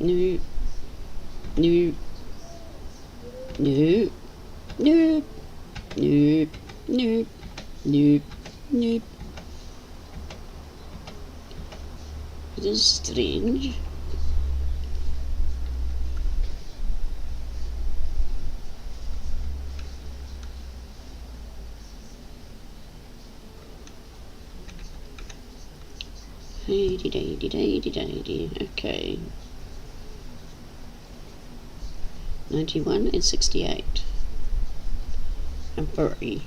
No. No. No. No. No. No. No. No. It is strange. Okay. 91 and 68. And 30.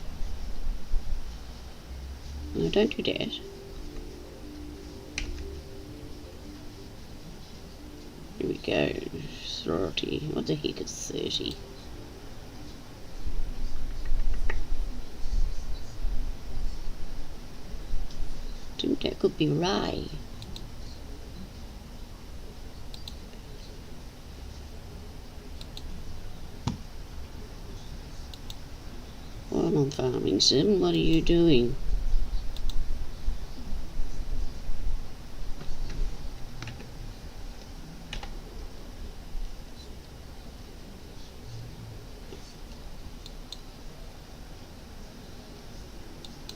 No, don't do that. Here we go. 30. What the heck is 30? I think that could be rye. Well, I'm farming sim. What are you doing?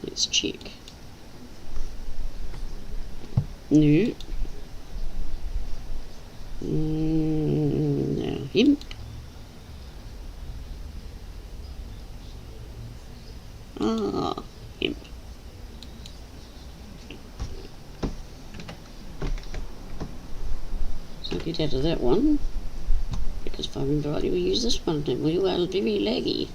Let's check. No. Now him. Ah, him. So get out of that one. Because if I remember rightly, we use this one, and we are very laggy.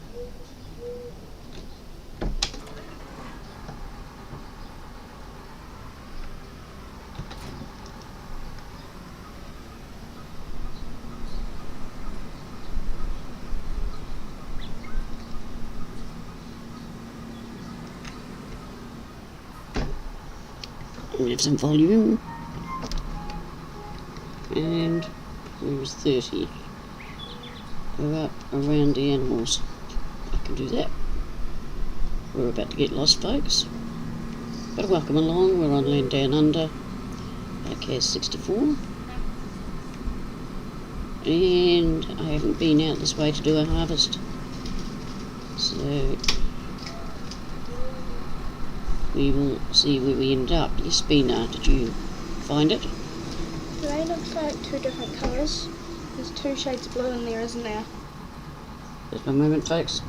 We have some volume, and where's 30? Go up around the animals. I can do that. We're about to get lost, folks. But welcome along. We're on Landdownunder, podcast 64, and I haven't been out this way to do a harvest, so we will see where we end up. Yes, Bina, did you find it? They look like two different colours. There's two shades of blue in there, isn't there? Just one moment, folks.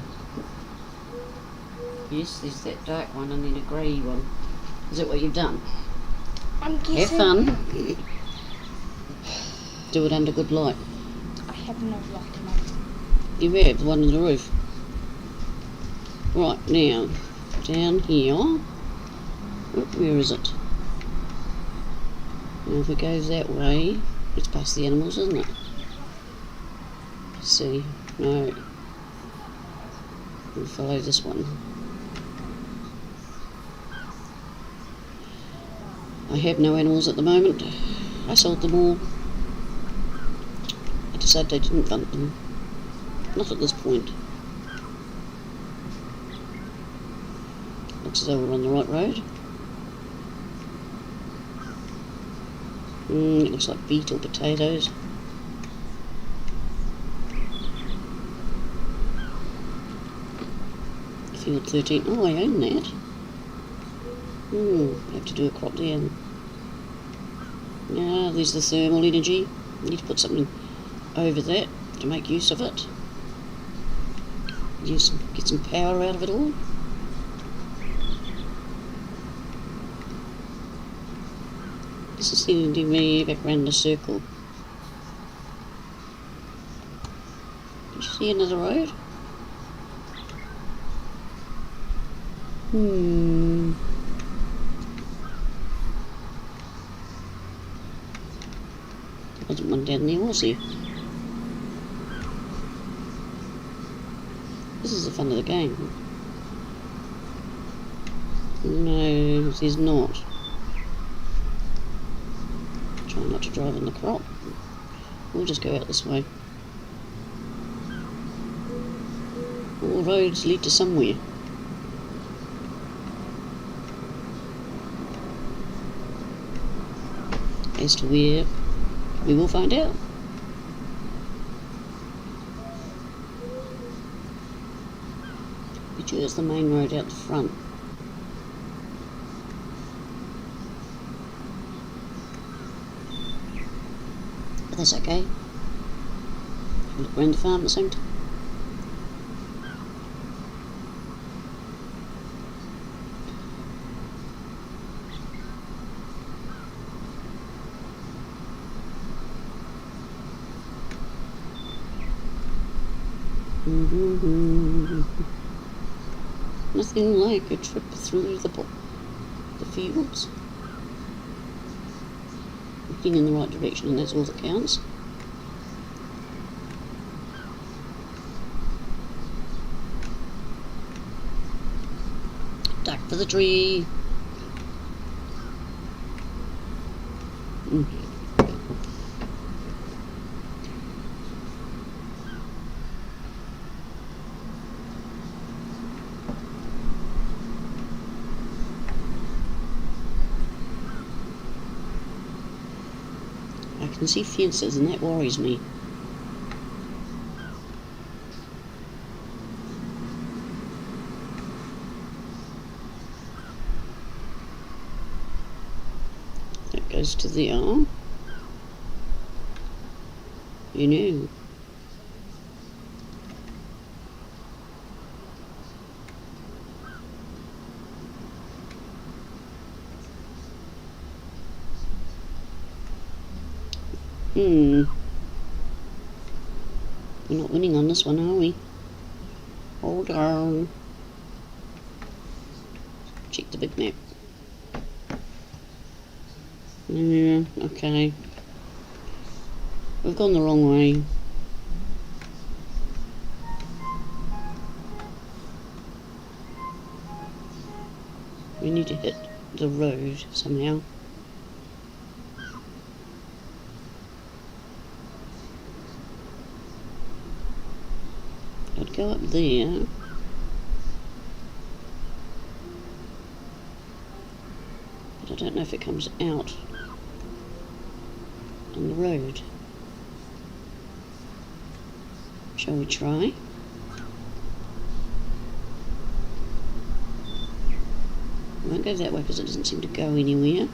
Yes, there's that dark one and then a grey one. Is that what you've done? I'm guessing. Have fun. Do it under good light. I have no light in it. You have the one on the roof. Right, now, down here. Where is it? Now if it goes that way, it's past the animals, isn't it? Let's see. No. We'll follow this one. I have no animals at the moment. I sold them all. I decided I didn't want them. Not at this point. Looks as though we're on the right road. It looks like beet or potatoes. Field 13. Oh, I own that. I have to do a crop there. Now, there's the thermal energy. I need to put something over that to make use of it. Get some power out of it all. This is sending me back around the circle. Did you see another road? There wasn't one down there, was there? This is the fun of the game. No, there's not. Try not to drive in the crop. We'll just go out this way. All roads lead to somewhere. As to where, we will find out. Actually, there's the main road out the front. But that's okay. Look around the farm at the same time. Nothing like a trip through the fields. Looking in the right direction, and that's all that counts. Duck for the tree. I can see fences, and that worries me. That goes to the arm. You know. We're not winning on this one, are we? Hold on. Check the big map. Yeah, okay. We've gone the wrong way. We need to hit the road somehow. I'd go up there. But I don't know if it comes out on the road. Shall we try? I won't go that way because it doesn't seem to go anywhere.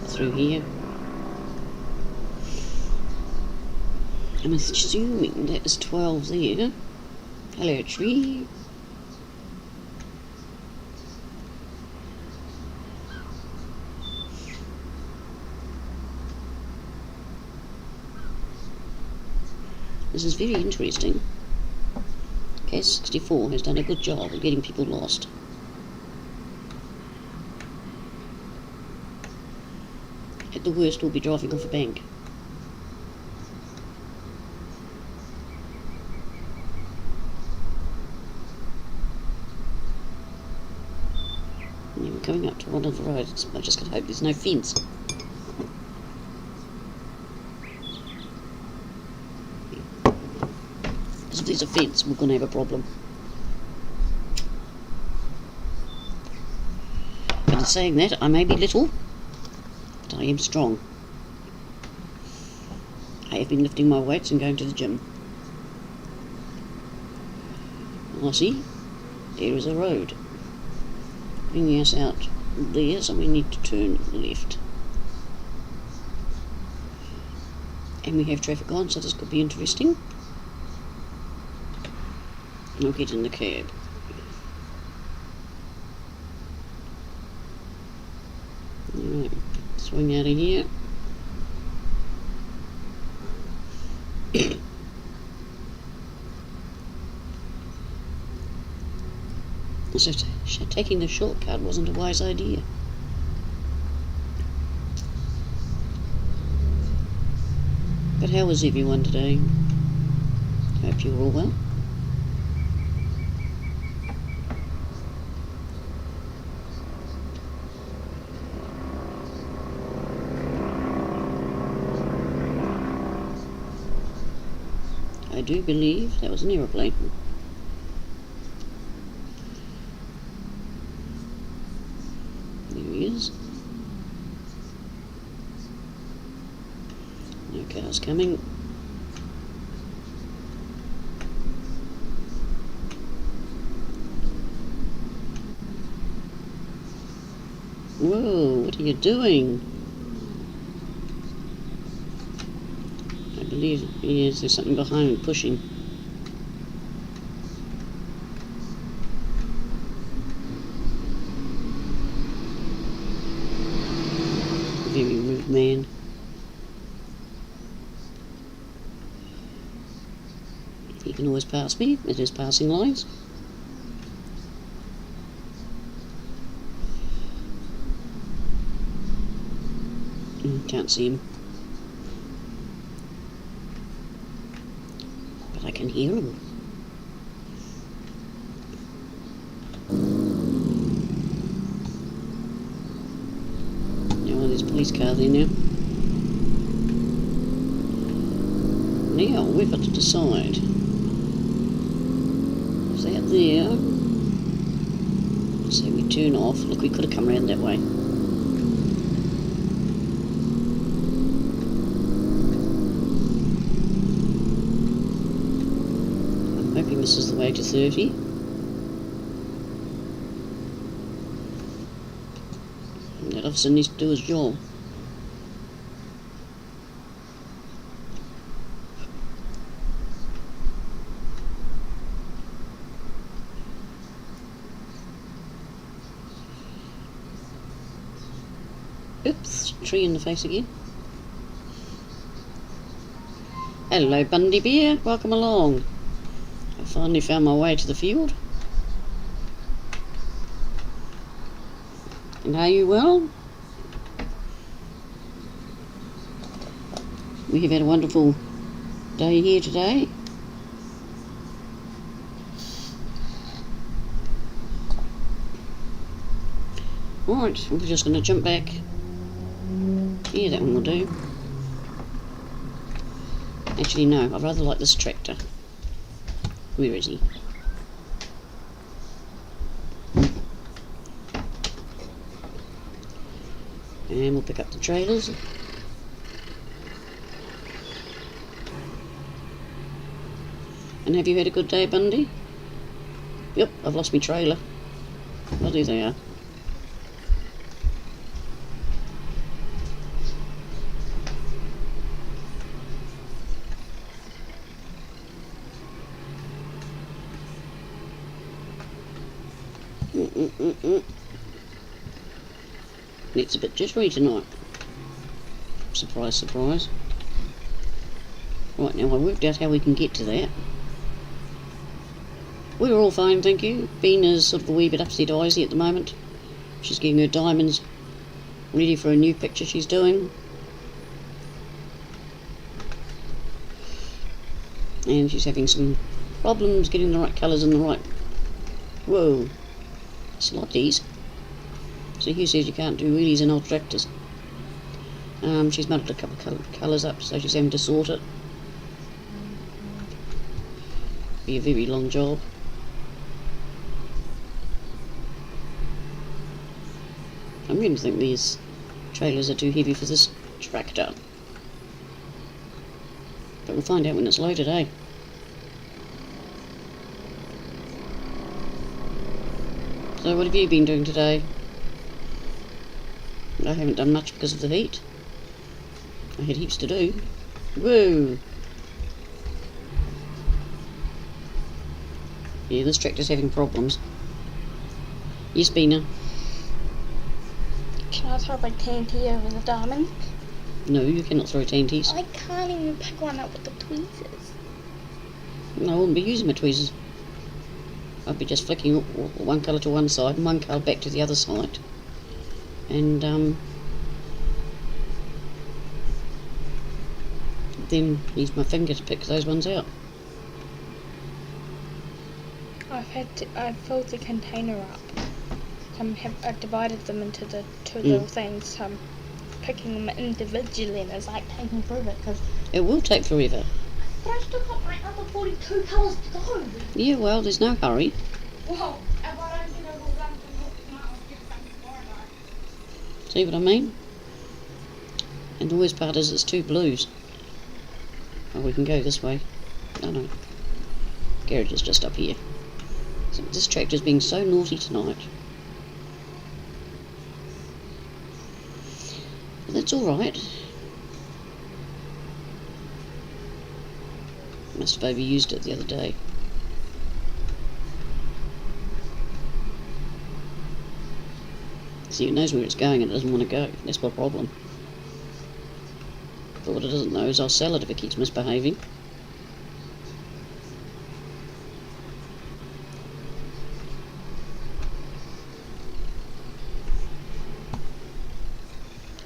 Through here. I'm assuming that is 12 there. Hello, tree. This is very interesting. Case 64 has done a good job of getting people lost. At the worst, we'll be driving off a bank. Yeah, we're coming up to one of the roads. I just gotta hope there's no fence. Because if there's a fence, we're gonna have a problem. But in saying that, I may be little, but I am strong. I have been lifting my weights and going to the gym. I see, there is a road bringing us out there, so we need to turn left. And we have traffic on, so this could be interesting. I'll get in the cab. Alright, swing out of here. So taking the shortcut wasn't a wise idea. But how was everyone today? Hope you're all well. I do believe that was an aeroplane. There he is. what's coming. Whoa, what are you doing? I believe, yes, there's something behind me pushing. Very rude man. He can always pass me at his passing lines. Can't see him. But I can hear him. Oh, there's a police car there now. Now we've got to decide. Is that there? So we turn off. Look, we could have come around that way. I hope he misses the way to 30. That officer needs to do his job. Oops, tree in the face again. Hello, Bundy Bear, welcome along. I finally found my way to the field. And are you well? We have had a wonderful day here today. Right, we're just going to jump back. Yeah, that one will do. Actually, no, I'd rather like this tractor. Where is he? And we'll pick up the trailers. And have you had a good day, Bundy? Yep, I've lost my trailer. Oh, there they are. It's a bit jittery tonight. Surprise, surprise. Right, now I worked out how we can get to that. We're all fine, thank you. Bean is sort of a wee bit upset-eyesy at the moment. She's getting her diamonds ready for a new picture she's doing. And she's having some problems getting the right colours and the right... Whoa. Slotties. So Hugh says you can't do wheelies in old tractors. She's muddled a couple of colours up, so she's having to sort it. Be a very long job. I really think these trailers are too heavy for this tractor. But we'll find out when it's loaded, eh? So what have you been doing today? I haven't done much because of the heat. I had heaps to do. Whoa! Yeah, this tractor's having problems. Yes, Beena? Can I throw my TNT over the diamond? No, you cannot throw TNTs. I can't even pick one up with the tweezers. No, I wouldn't be using my tweezers. I'd be just flicking one colour to one side and one colour back to the other side. And then use my finger to pick those ones out. I've filled the container up. I've divided them into the two little things. Picking them individually, and it's like taking forever because it will take forever. But I've still got my other 42 colours to go. Yeah, well, there's no hurry. Well, if I don't think I will run tonight, I'll get something tomorrow night. See what I mean? And the worst part is it's two blues. Oh, we can go this way. Oh no. Garage is just up here. So this tractor's being so naughty tonight. But that's alright. Must have overused it the other day. See, it knows where it's going and it doesn't want to go. That's my problem. But what it doesn't know is I'll sell it if it keeps misbehaving.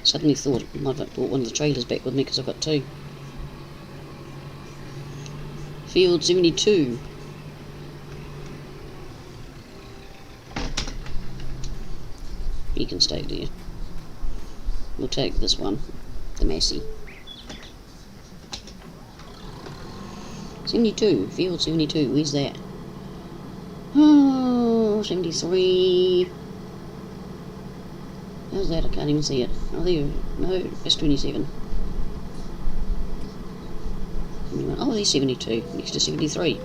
Suddenly thought I might have brought one of the trailers back with me because I've got two. Field 72. You can stay there. We'll take this one, the Massey. 72, field 72, where's that? Oh, 73. How's that? I can't even see it. Oh, there. No, that's 27. Oh, there's 72, next to 73.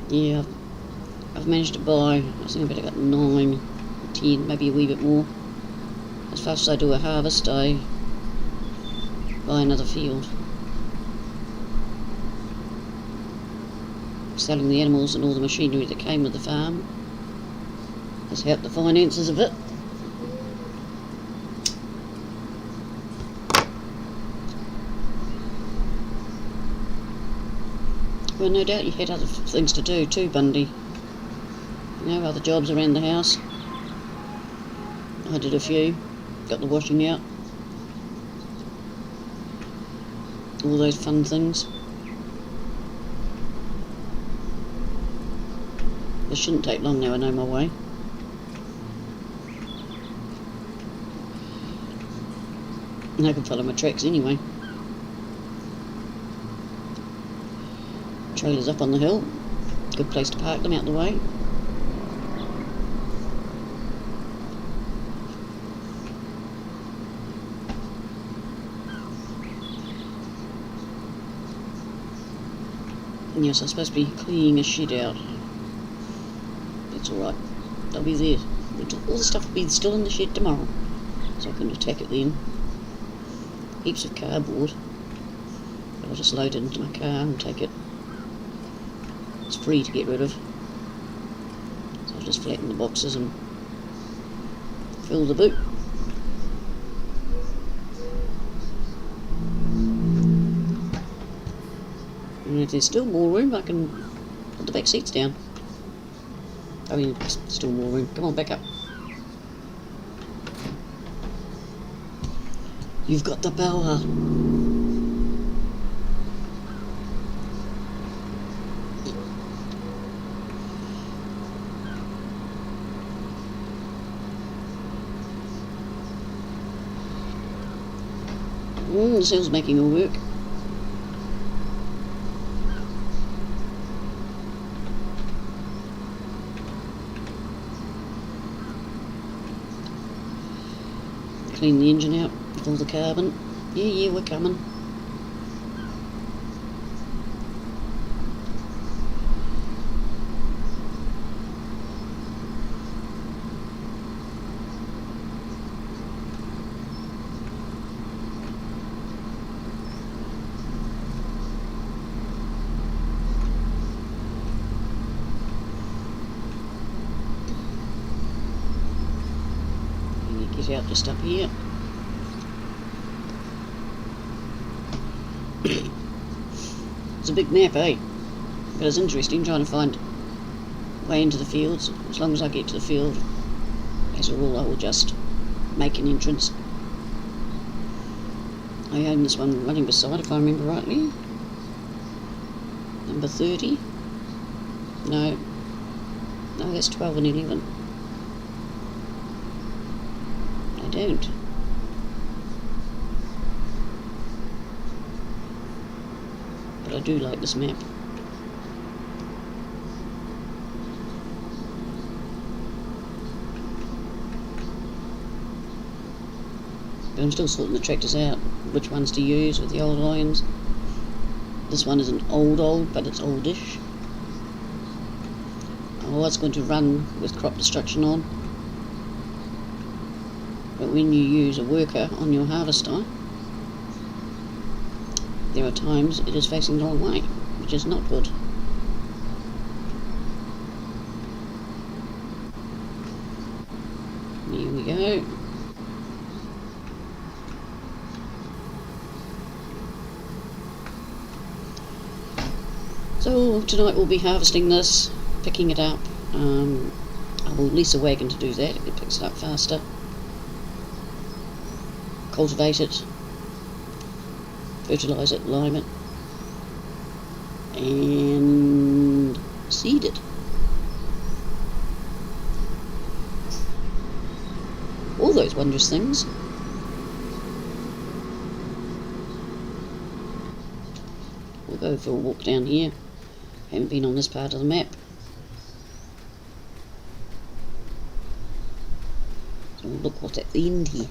Yeah, I've managed to buy, I think I've got 9, 10, maybe a wee bit more. As fast as I do a harvest, I buy another field. Selling the animals and all the machinery that came with the farm has helped the finances of it. Well, no doubt you had other things to do too, Bundy. You know, other jobs around the house. I did a few. Got the washing out. All those fun things. This shouldn't take long now, I know my way. And I can follow my tracks anyway. Trailers up on the hill. Good place to park them out the way. And yes, I'm supposed to be cleaning a shed out. That's alright. They'll be there. All the stuff will be still in the shed tomorrow. So I can attack it then. Heaps of cardboard. I'll just load it into my car and take it. It's free to get rid of. So I'll just flatten the boxes and fill the boot. And if there's still more room, I can put the back seats down. I mean, still more room. Come on, back up. You've got the power. The cell's making all work. Clean the engine out with all the carbon. Yeah, we're coming. Get out just up here. It's a big map, eh? But it's interesting trying to find way into the fields. As long as I get to the field, as a rule, I will just make an entrance. I own this one running beside, if I remember rightly. Number 30. No, that's 12 and 11. I don't. But I do like this map. But I'm still sorting the tractors out. which ones to use with the old irons. This one isn't old, but it's oldish. I was going to run with crop destruction on, but when you use a worker on your harvester, there are times it is facing the wrong way, which is not good. Here we go. So tonight we'll be harvesting this, picking it up. I will lease a wagon to do that, it picks it up faster. Cultivate it, fertilise it, lime it, and seed it. All those wondrous things. We'll go for a walk down here. Haven't been on this part of the map. So we'll look what's at the end here.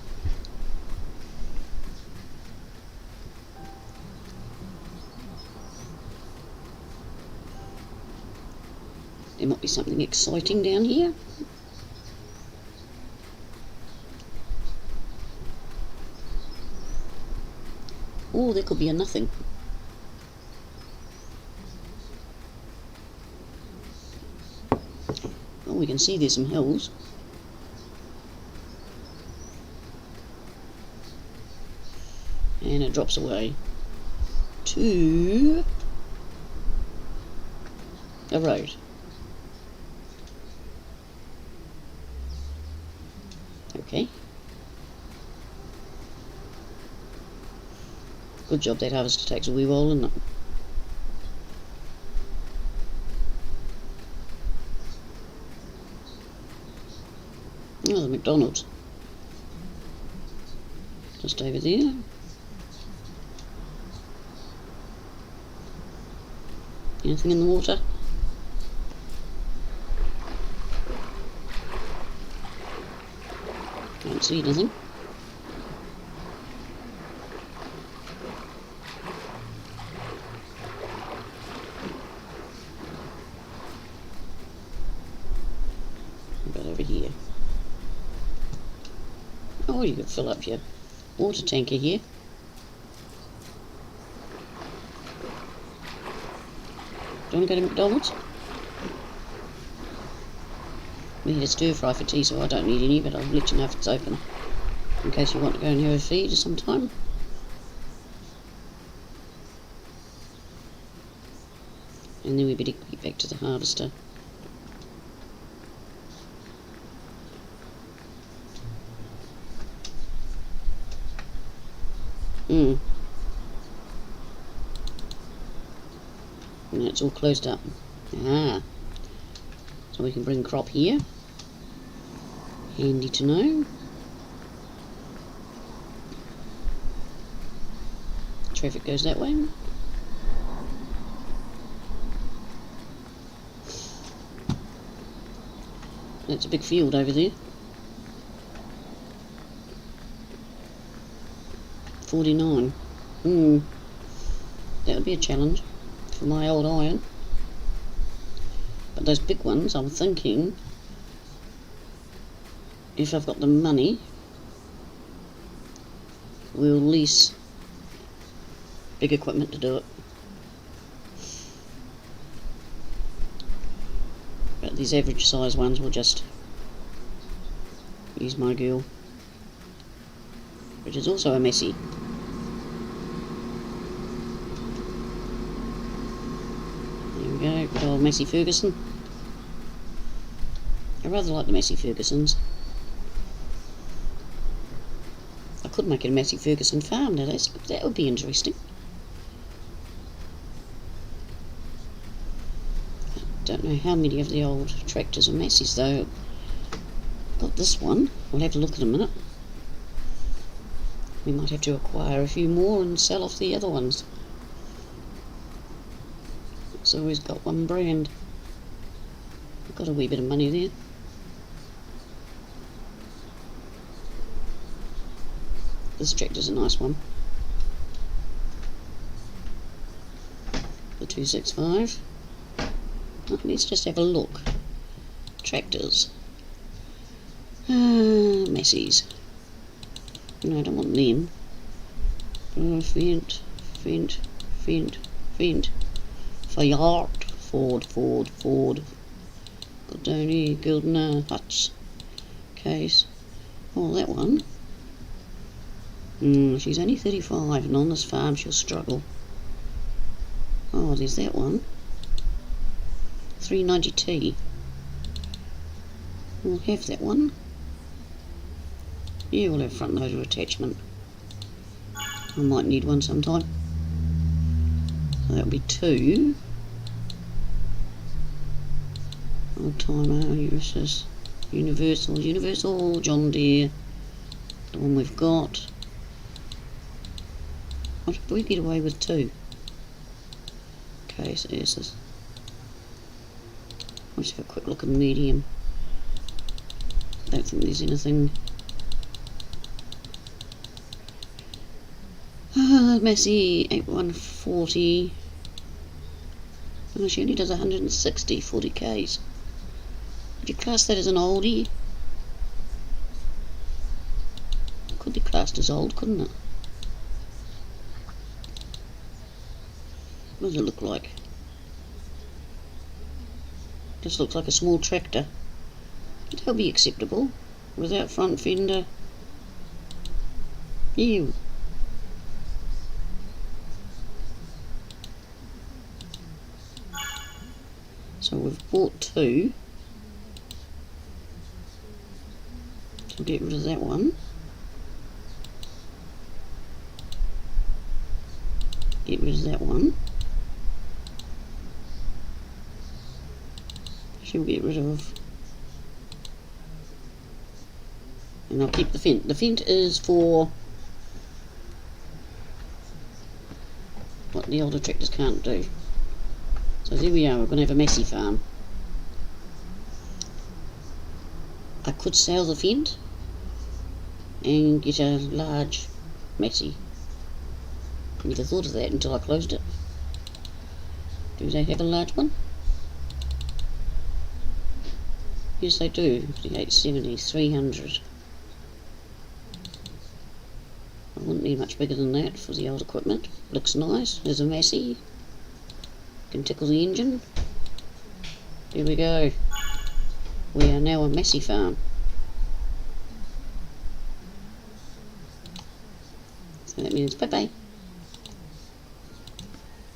There might be something exciting down here. Or there could be a nothing. Well, we can see there's some hills. And it drops away to a road. Okay. Good job that harvester takes a wee while, isn't it? Oh, the McDonald's. Just over there. Anything in the water? Can't see anything. What about over here? Oh, you could fill up your water tanker here. Do you want to go to McDonald's? We need a stir fry for tea, so I don't need any, but I'll let you know if it's open, in case you want to go and have a feed sometime. And then we better get back to the harvester. And it's all closed up. So we can bring crop here. Handy to know. Traffic goes that way. That's a big field over there. 49. That would be a challenge for my old iron. But those big ones, I'm thinking, if I've got the money, we'll lease big equipment to do it. But these average size ones will just use my girl, which is also a Massey. There we go, good old Massey Ferguson. I rather like the Massey Fergusons. I could make it a Massey Ferguson farm now, that would be interesting. I don't know how many of the old tractors are Masseys though. Got this one, we'll have a look in a minute. We might have to acquire a few more and sell off the other ones. It's always got one brand. I've got a wee bit of money there. This tractor's a nice one. 265. Let's just have a look. Tractors. Messies. No, I don't want them. Fend. Ford. Goldoni, Gildner, Hutch. Case. Oh, that one. She's only 35, and on this farm she'll struggle. Oh, there's that one. 390T. We'll have that one. Yeah, we'll have front loader attachment. I might need one sometime. So that'll be 2. Old timer, Universal, John Deere. The one we've got. What did we get away with 2? Okay, so this is. I'll just have a quick look at medium. Don't think there's anything. Massey 8140. Oh, she only does 160 40Ks. Would you class that as an oldie? Could be classed as old, couldn't it? What does it look like? Just looks like a small tractor. That'll be acceptable. Without front fender. Ew. So we've bought 2. So get rid of that one. Get rid of that one. She'll get rid of. And I'll keep the Fent. The Fent is for what the older tractors can't do. So there we are, we're going to have a messy farm. I could sell the Fent and get a large messy. I never thought of that until I closed it. Do they have a large one? Yes, they do. 5870, 300. I wouldn't need much bigger than that for the old equipment. Looks nice. There's a messy. Can tickle the engine. Here we go. We are now a messy farm. So that means bye-bye.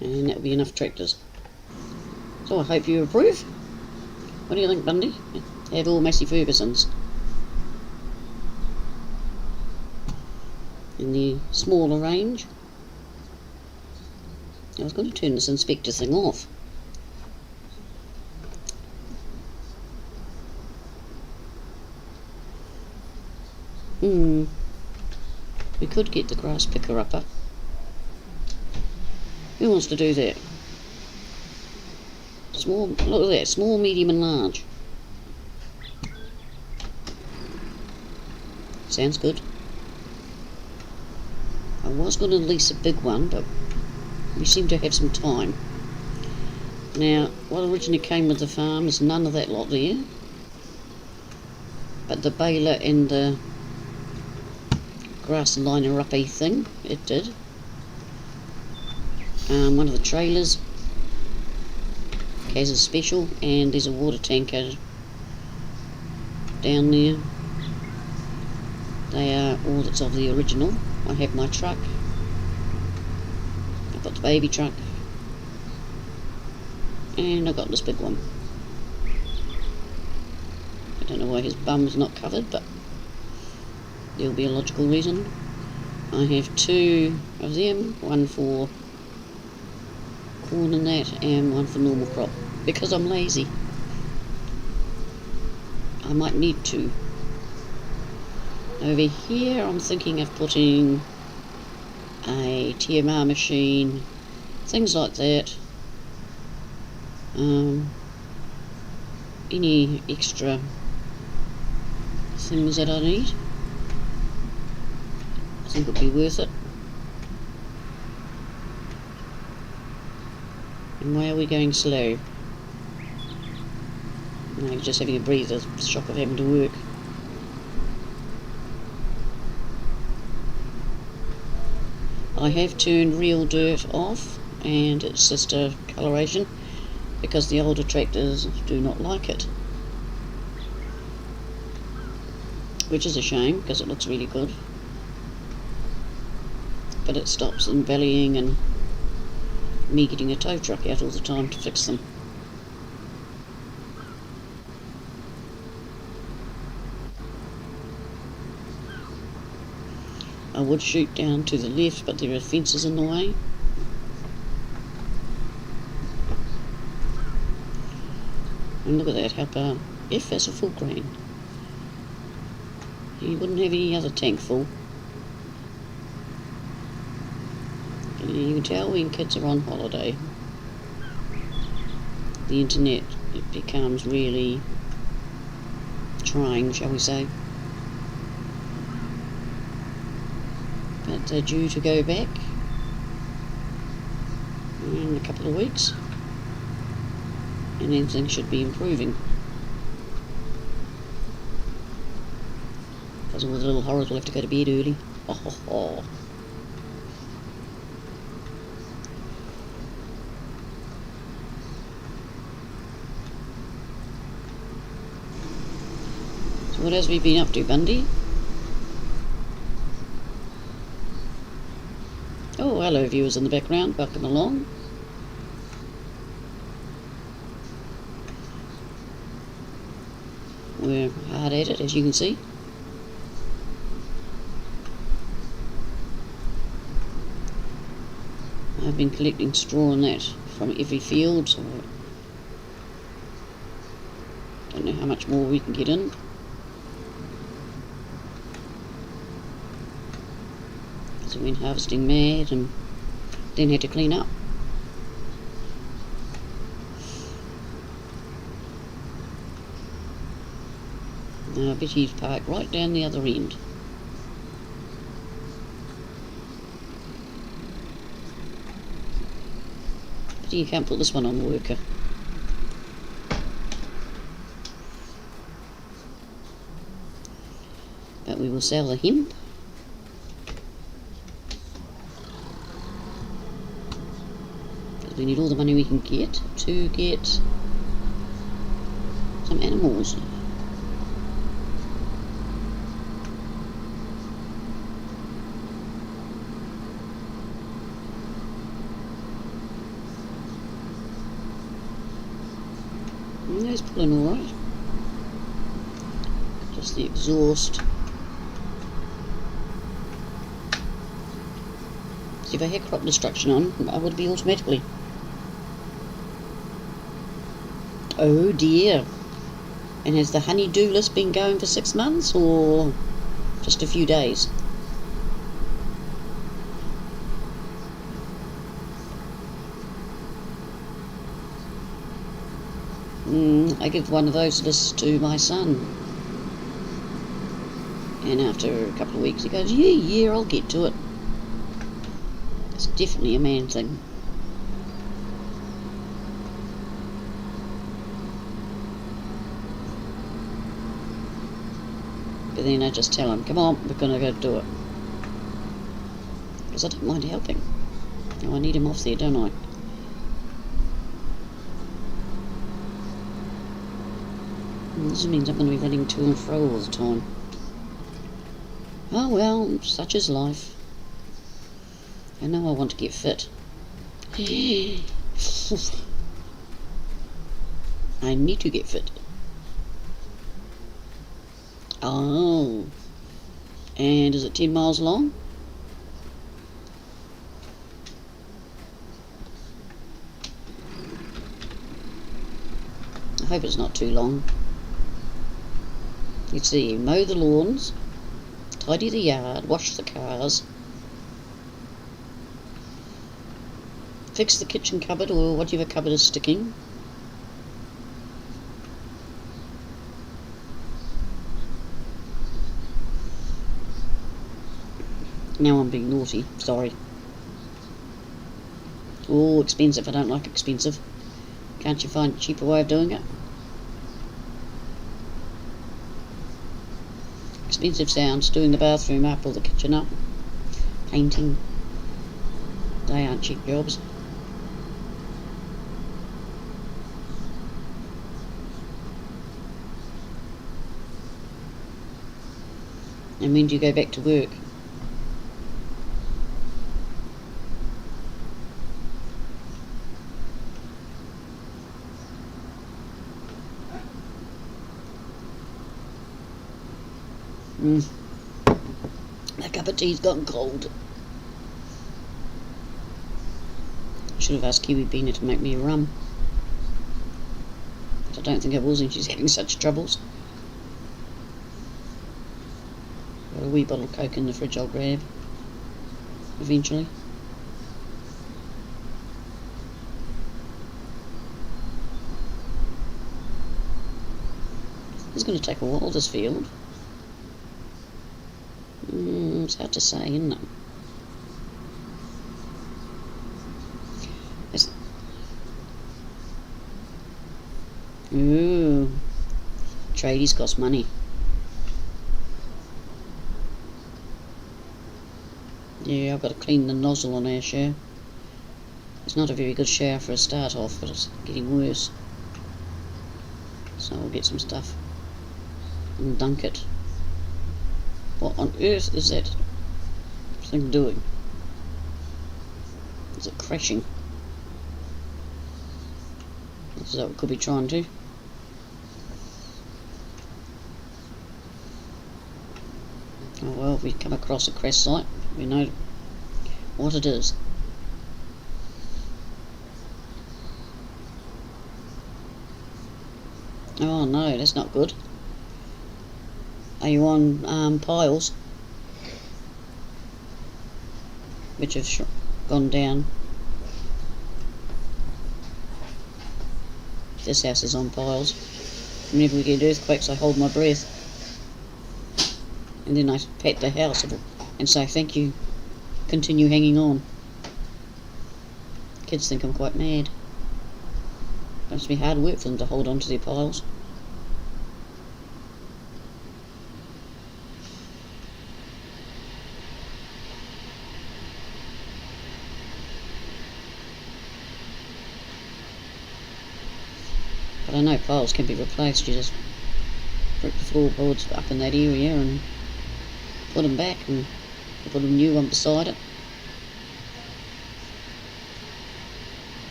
And that'll be enough tractors. So I hope you approve. What do you think, Bundy? Have all Massey Fergusons. In the smaller range. I was going to turn this inspector thing off. We could get the grass picker upper. Who wants to do that? Small, look at that, small, medium and large. Sounds good. I was going to lease a big one, but we seem to have some time. Now, what originally came with the farm is none of that lot there. But the baler and the grass liner uppy thing, it did. One of the trailers has a special, and there's a water tanker down there. They are all that's of the original. I have my truck. I've got the baby truck. And I've got this big one. I don't know why his bum's not covered, but there'll be a logical reason. I have 2 of them, one for corn and that, and one for normal crop, because I'm lazy. I might need 2. Over here I'm thinking of putting a TMR machine, things like that. Any extra things that I need, I think it'll be worth it. And why are we going slow? No, just having a breather, shock of having to work. I have turned real dirt off and its sister coloration because the older tractors do not like it. Which is a shame because it looks really good. But it stops them bellying and me getting a tow truck out all the time to fix them. I would shoot down to the left, but there are fences in the way. And look at that, how far. If that's a full grain. You wouldn't have any other tank full. You can tell when kids are on holiday, the internet, it becomes really trying, shall we say. But they're due to go back in a couple of weeks, and then things should be improving. Because all the little horrors will have to go to bed early. Oh, ho, ho. So what else have we been up to, Bundy? Oh, hello viewers in the background, welcome along. We're hard at it, as you can see. I've been collecting straw and that from every field, so I don't know how much more we can get in. So we went harvesting mad and then had to clean up. Now I bet he's parked right down the other end. But you can't put this one on worker. But we will sell the hemp. We need all the money we can get to get some animals. And that's pulling alright. Just the exhaust. See, if I had crop destruction on, I would be automatically. Oh dear. And has the honey-do list been going for 6 months or just a few days? I give one of those lists to my son. And after a couple of weeks he goes, yeah, I'll get to it. It's definitely a man thing. But then I just tell him, come on, we're going to go do it. Because I don't mind helping. Oh, I need him off there, don't I? And this means I'm going to be running to and fro all the time. Oh well, such is life. I know I want to get fit. I need to get fit. Oh. And is it 10 miles long? I hope it's not too long. Let's see, mow the lawns, tidy the yard, wash the cars, fix the kitchen cupboard or whatever cupboard is sticking. Now I'm being naughty, sorry. Oh, expensive. I don't like expensive. Can't you find a cheaper way of doing it? Expensive sounds, doing the bathroom up or the kitchen up, painting. They aren't cheap jobs. And when do you go back to work? That cup of tea's gone cold. I should have asked Kiwi Beaner to make me a rum. But I don't think I will since she's having such troubles. Got a wee bottle of Coke in the fridge I'll grab eventually. It's going to take a while, this field. It's hard to say, isn't it? Ooh, tradies cost money. Yeah, I've got to clean the nozzle on our shower. It's not a very good shower for a start off, but it's getting worse. So I'll get some stuff and dunk it. What on earth is that thing doing? Is it crashing? That's what it could be trying to. Oh well, if we come across a crash site, we know what it is. Oh no, that's not good. Are you on piles? Which have gone down. This house is on piles. Whenever we get earthquakes, I hold my breath. And then I pat the house and say, thank you, continue hanging on. Kids think I'm quite mad. It must be hard work for them to hold on to their piles. But I know piles can be replaced. You just rip the floorboards up in that area and put them back and put a new one beside it.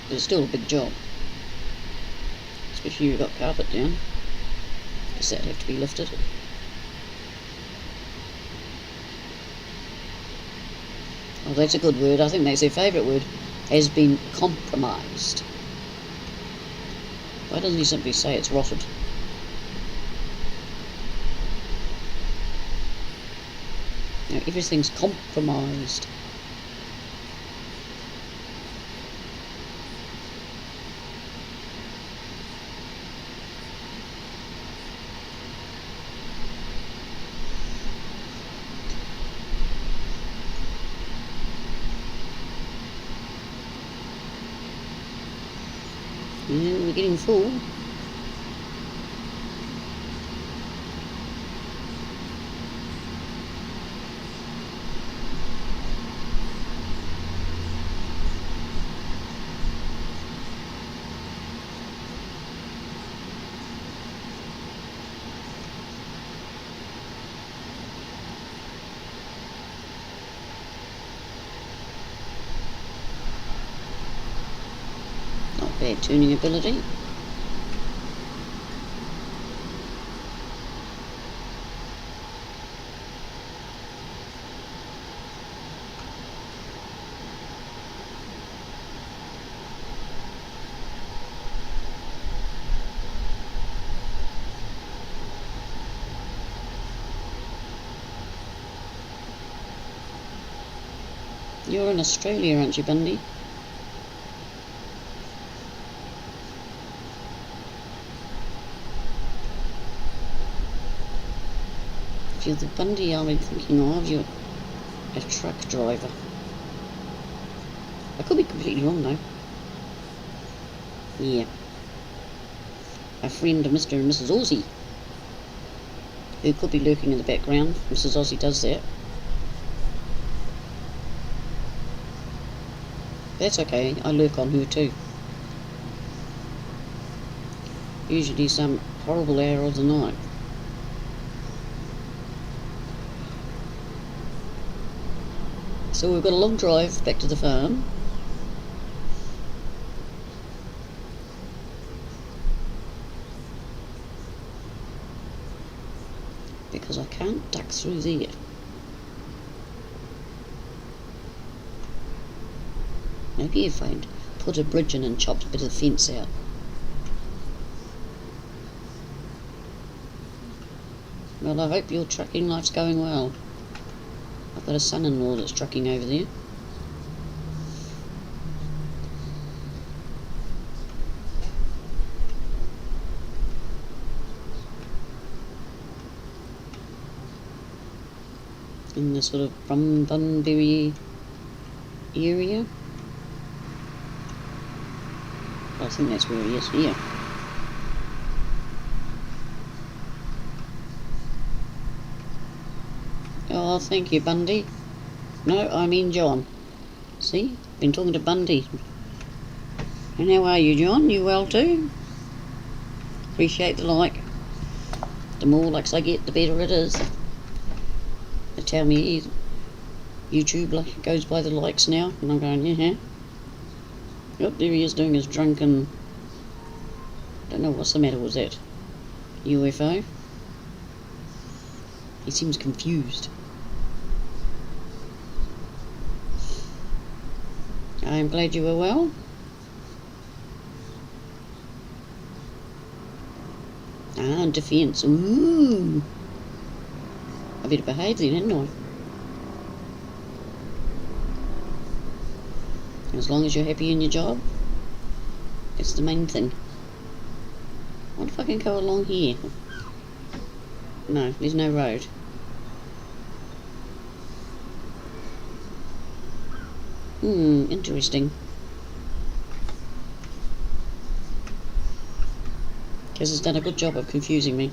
But it's still a big job, especially if you've got carpet down. Does that have to be lifted? Oh, that's a good word. I think that's their favourite word. Has been compromised. Why doesn't he simply say it's rotted? Now, everything's compromised. Yeah, we're getting full. Not bad tuning ability. You're in Australia, aren't you, Bundy? If you're the Bundy I've been thinking of, you're a truck driver. I could be completely wrong though. Yeah. A friend of Mr. and Mrs. Aussie, who could be lurking in the background. Mrs. Aussie does that. That's okay, I lurk on her too. Usually some horrible hour of the night. So we've got a long drive back to the farm. Because I can't duck through there. Maybe if I'd put a bridge in and chopped a bit of the fence out. Well, I hope your trucking life's going well. I've got a son-in-law that's trucking over there. In the sort of Bunbury area. I think that's where he is, here. Oh, thank you, Bundy. No, I mean John. See? Been talking to Bundy. And how are you, John? You well too? Appreciate the like. The more likes I get, the better it is. They tell me YouTube goes by the likes now, and I'm going, yeah. Yep, there he is doing his drunken... Don't know what's the matter with that. UFO. He seems confused. I'm glad you were well. Ah, defence. Ooh. I better behave then, hadn't I? As long as you're happy in your job, it's the main thing. I wonder if I can go along here. No, there's no road. Interesting. Because it's done a good job of confusing me.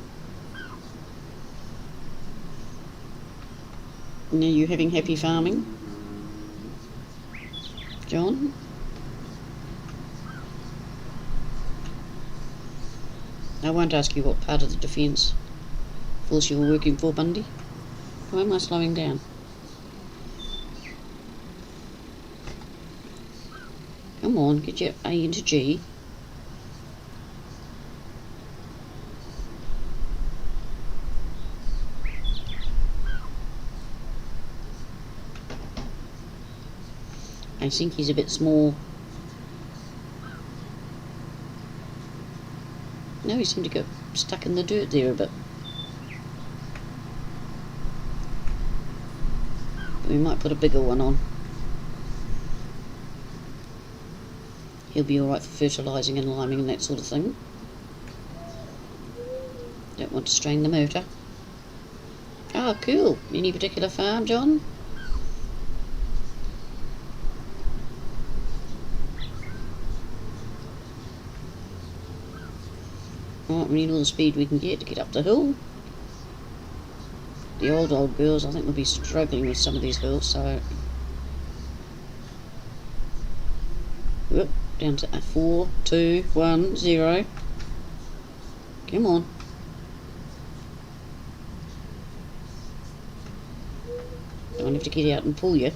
Are you having happy farming, John? I won't ask you what part of the defence force you were working for, Bundy. Why am I slowing down? Come on, get your A into G. I think he's a bit small. No, he seemed to get stuck in the dirt there a bit. But we might put a bigger one on. He'll be alright for fertilising and liming and that sort of thing. Don't want to strain the motor. Ah, cool. Any particular farm, John? Right, we need all the speed we can get to get up the hill. The old girls, I think, will be struggling with some of these hills, so... Whoop, down to 4, 2, 1, 0. Come on. Don't have to get out and pull you.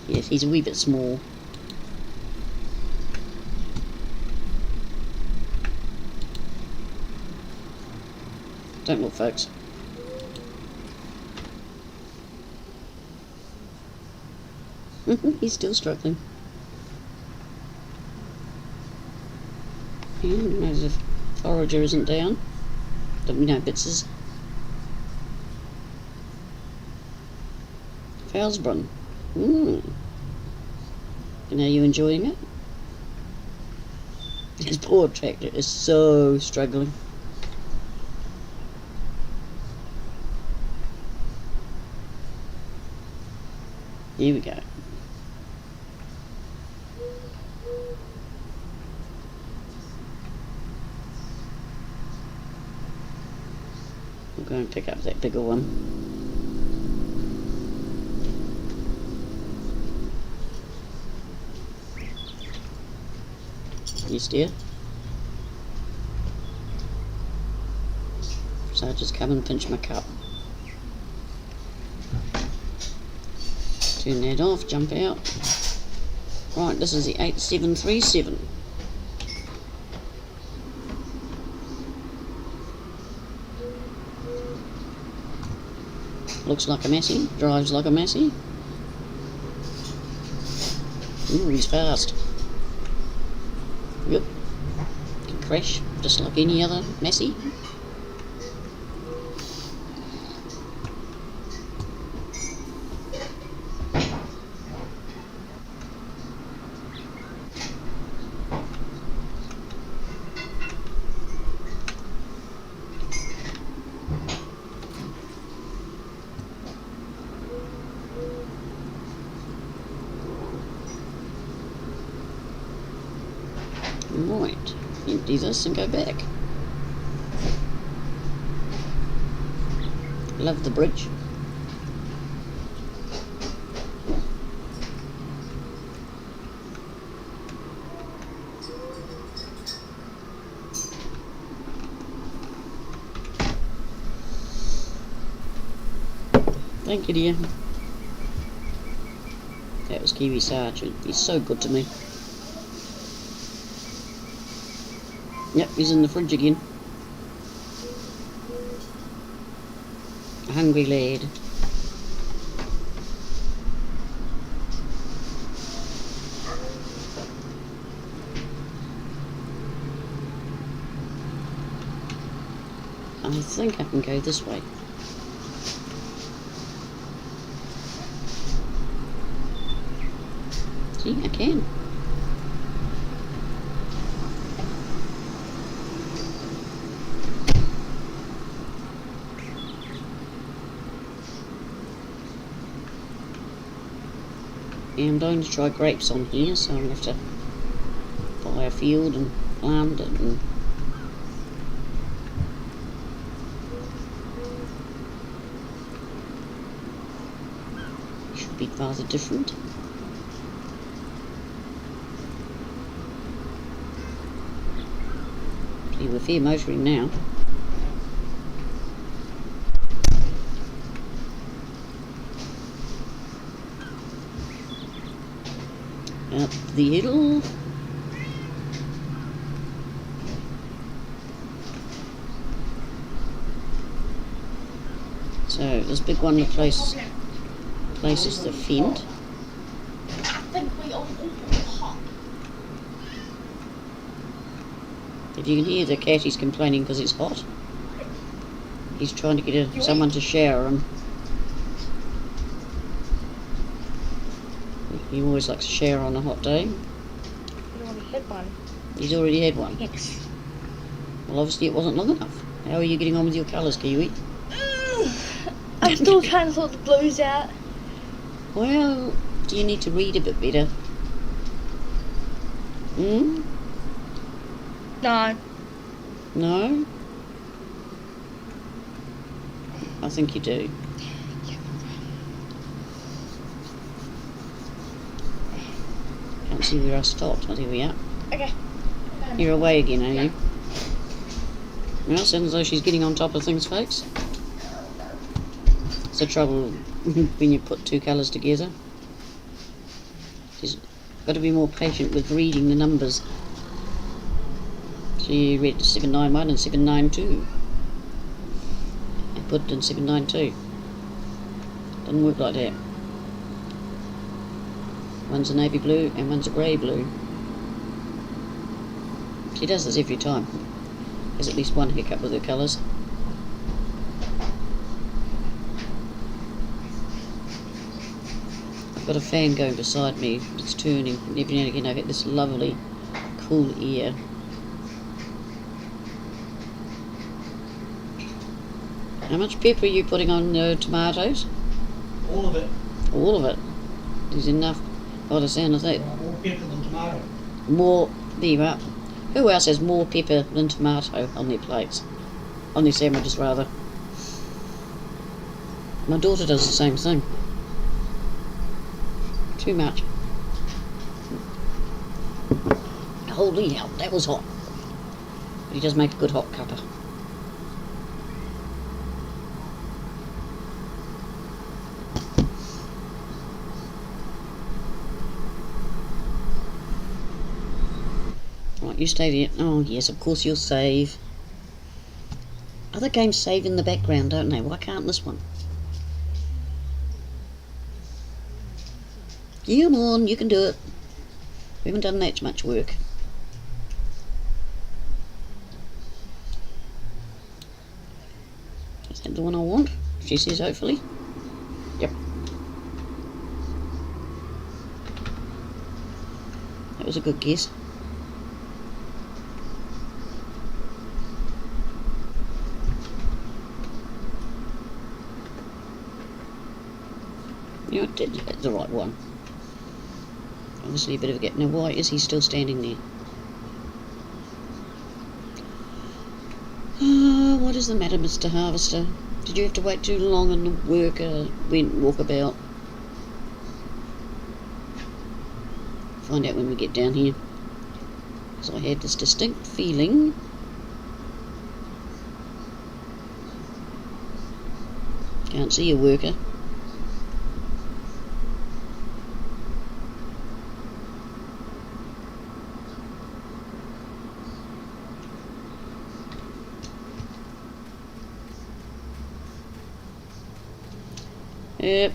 Yes, he's a wee bit small. Don't look, folks. He's still struggling. As if forager isn't down. Don't we know bits is. Fowlsbrunn. And are you enjoying it? His poor tractor is so struggling. Here we go. We'll go and pick up that bigger one. Yes, dear. So I just come and pinch my cup. Turn that off, jump out. Right, this is the 8737. Looks like a Massey, drives like a Massey. Ooh, he's fast. Yep. Can crash just like any other Massey. Right, empty this and go back. Love the bridge. Thank you, dear. That was Kiwi Sergeant. He's so good to me. Yep, he's in the fridge again. A hungry lad. I think I can go this way. See, I can. I'm going to try grapes on here, so I'll have to buy a field and plant it and should be rather different. See, we're fair motoring now. Up the hill. So this big one replaces the fend. I think we all hot. If you can hear the cat, he's complaining because it's hot. He's trying to get someone to shower him. He always likes to shower on a hot day. He already had one. He's already had one. Yes. Well, obviously it wasn't long enough. How are you getting on with your colours, Kiwi? I'm still trying to sort the blues out. Well, do you need to read a bit better? Hmm? No. No? I think you do. Can't see where I stopped. Oh, there we are. Okay. You're away again, are you? Well, sounds as though she's getting on top of things, folks. It's the trouble when you put two colours together. She's got to be more patient with reading the numbers. She read 791 and 792. I put it in 792. Doesn't work like that. One's a navy blue and one's a grey blue. She does this every time. There's at least one hiccup with her colours. I've got a fan going beside me. It's turning. Every now and again I get this lovely cool air. How much pepper are you putting on the tomatoes? All of it. All of it. There's enough by the sound of that. More pepper than tomato. More, there you are. Who else has more pepper than tomato on their plates? On their sandwiches, rather. My daughter does the same thing. Too much. Holy hell, that was hot. But he does make a good hot cuppa. Right, you stay there. Oh yes, of course you'll save. Other games save in the background, don't they? Why can't this one? Come on, you can do it. We haven't done that much work. Is that the one I want? She says hopefully. Yep. That was a good guess. You know, I did hit the right one. Obviously a bit of a get. Now why is he still standing there? What is the matter, Mr. Harvester? Did you have to wait too long and the worker went walkabout? Find out when we get down here. Because I have this distinct feeling. Can't see a worker. Yep.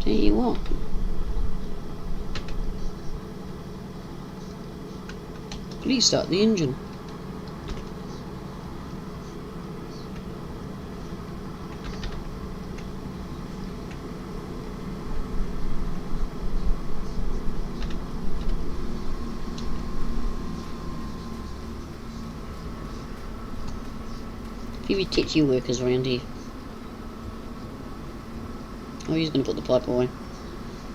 Tell you what. Please start the engine. Few tetchy workers around here. Oh, he's going to put the pipe away.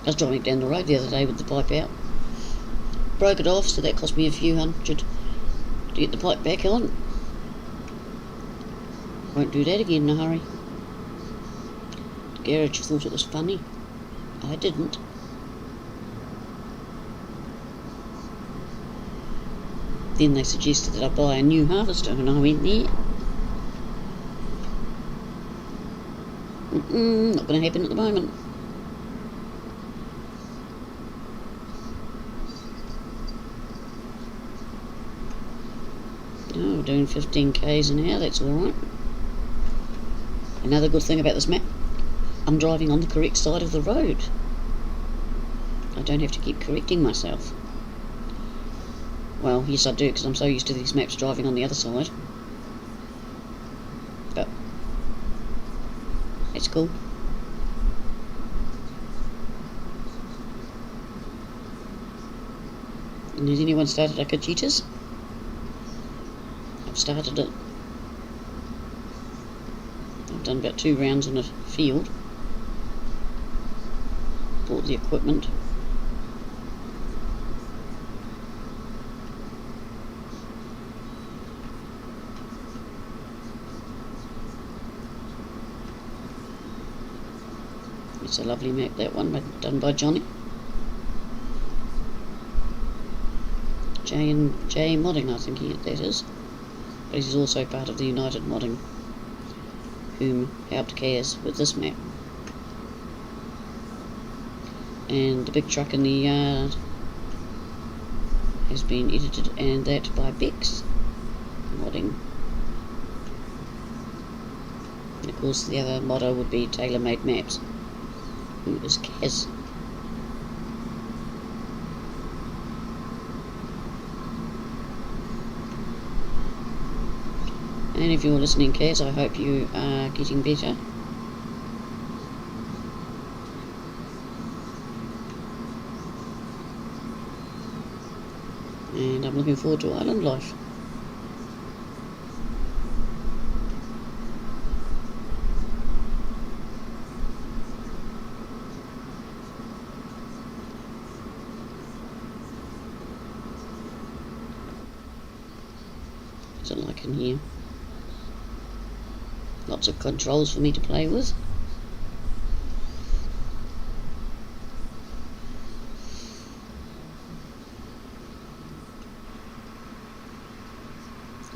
I was driving down the road the other day with the pipe out. Broke it off, so that cost me a few hundred to get the pipe back on. Won't do that again in a hurry. The garage thought it was funny. I didn't. Then they suggested that I buy a new harvester, and I went there. Not going to happen at the moment. Oh, doing 15 k's an hour, that's alright. Another good thing about this map, I'm driving on the correct side of the road. I don't have to keep correcting myself. Well, yes I do, because I'm so used to these maps driving on the other side. But it's cool. And has anyone started Akachitas? I've started it. I've done about 2 rounds in a field. Bought the equipment. It's a lovely map, that one, done by Johnny. J Modding, I think that is. But he's also part of the United Modding, whom helped Kaz with this map. And the big truck in the yard has been edited, and that by Bex Modding. And of course the other modder would be Tailor Made Maps, who is Kaz. And if you're listening, Kaz, I hope you are getting better. And I'm looking forward to island life. What's it like in here? Lots of controls for me to play with.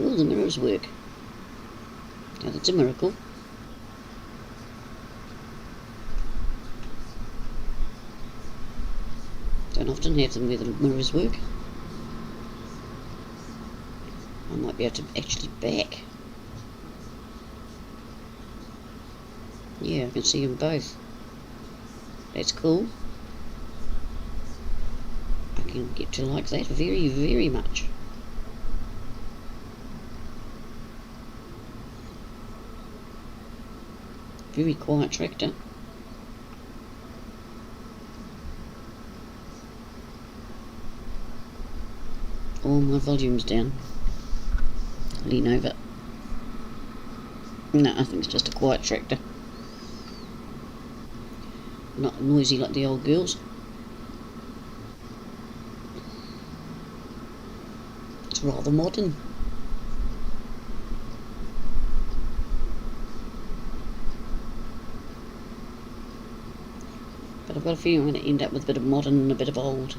Oh, the mirrors work. Now that's a miracle. Don't often have them where the mirrors work. I might be able to actually back. Yeah, I can see them both. That's cool. I can get to like that very, very much. Very quiet tractor. All my volume's down. Lean over. No, I think it's just a quiet tractor. Not noisy like the old girls. It's rather modern. But I've got a feeling I'm going to end up with a bit of modern and a bit of old,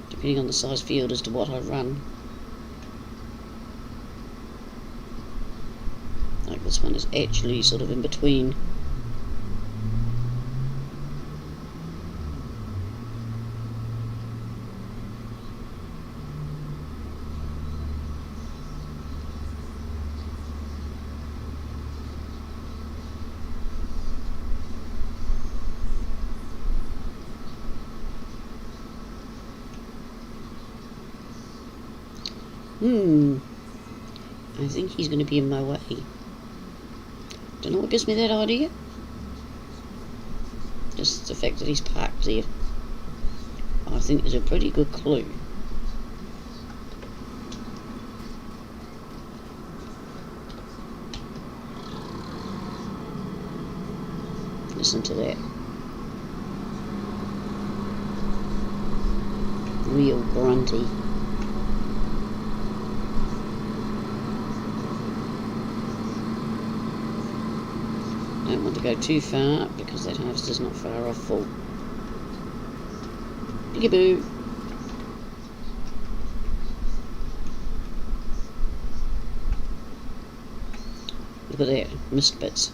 depending on the size field as to what I run. Like this one is actually sort of in between. I think he's going to be in my way. Don't know what gives me that idea. Just the fact that he's parked there, I think, is a pretty good clue. Listen to that. Real grunty. Don't want to go too far because that harvester's not far off full. Peekaboo! Look at that, missed bits.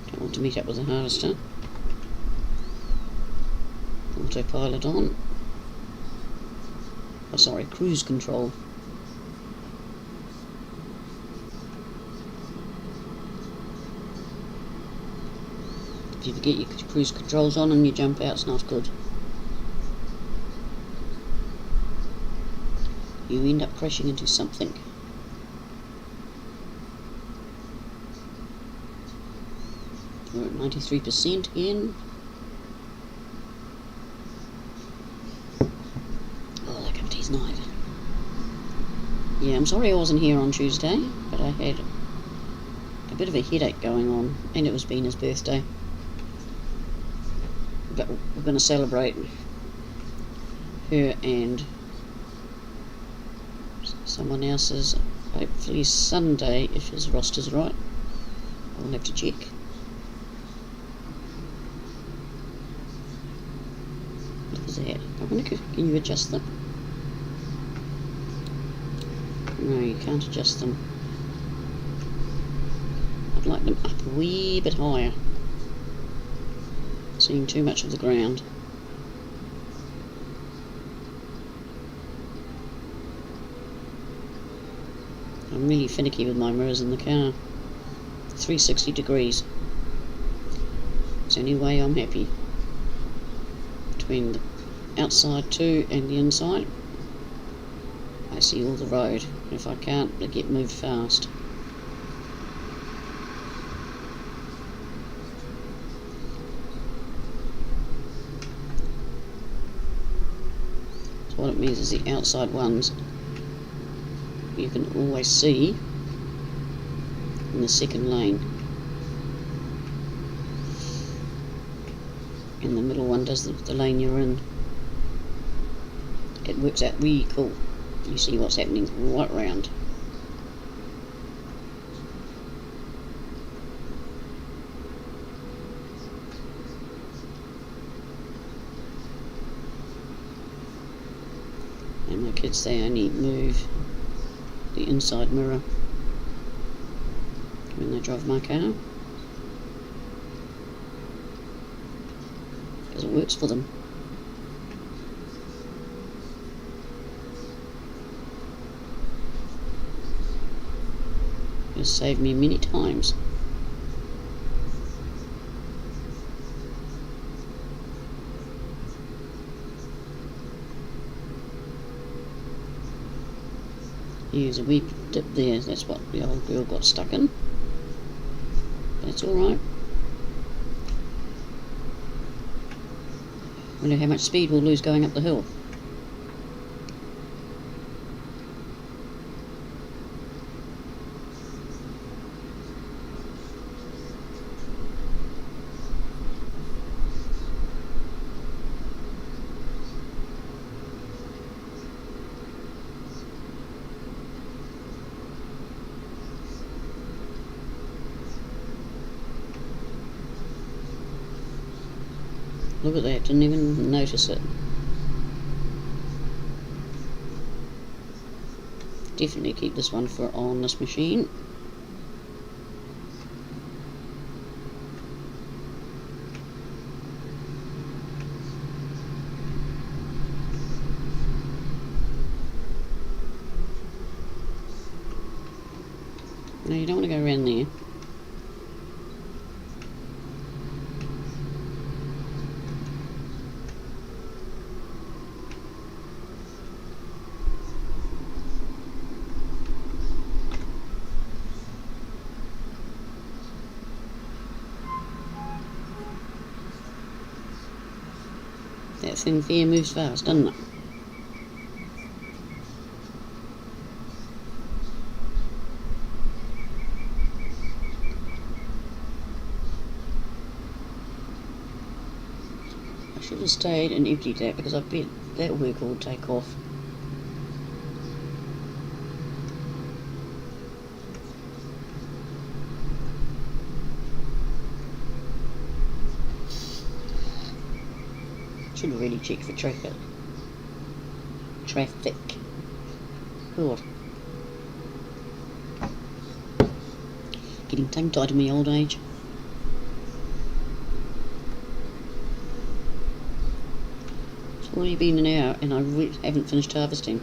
Don't want to meet up with the harvester. Autopilot on. Oh, sorry, cruise control. If you forget your cruise controls on and you jump out, it's not good. You end up crashing into something. We're at 93% again. Night. Yeah, I'm sorry I wasn't here on Tuesday, but I had a bit of a headache going on, and it was Bina's birthday. But we're going to celebrate her and someone else's, hopefully Sunday, if his roster's right. I'll have to check. Look at that. I wonder, can you adjust them? No, you can't adjust them. I'd like them up a wee bit higher. Seeing too much of the ground. I'm really finicky with my mirrors in the car. 360 degrees. It's the only way I'm happy. Between the outside too and the inside, I see all the road. If I can't, I get moved fast. So what it means is the outside ones you can always see in the second lane. and the middle one does the lane you're in. It works out really cool. You see what's happening right round. And my kids, they only move the inside mirror when they drive my car, because it works for them. It's saved me many times. Here's a wee dip there, that's what the old girl got stuck in. That's alright. Wonder how much speed we'll lose going up the hill. Look at that, didn't even notice it. Definitely keep this one for on this machine. No, you don't want to go around there. That thing there moves fast, doesn't it? I should have stayed and emptied that, because I bet that work will take off. Should have really checked for traffic. God. Getting tongue-tied in my old age. It's already been an hour and I haven't finished harvesting.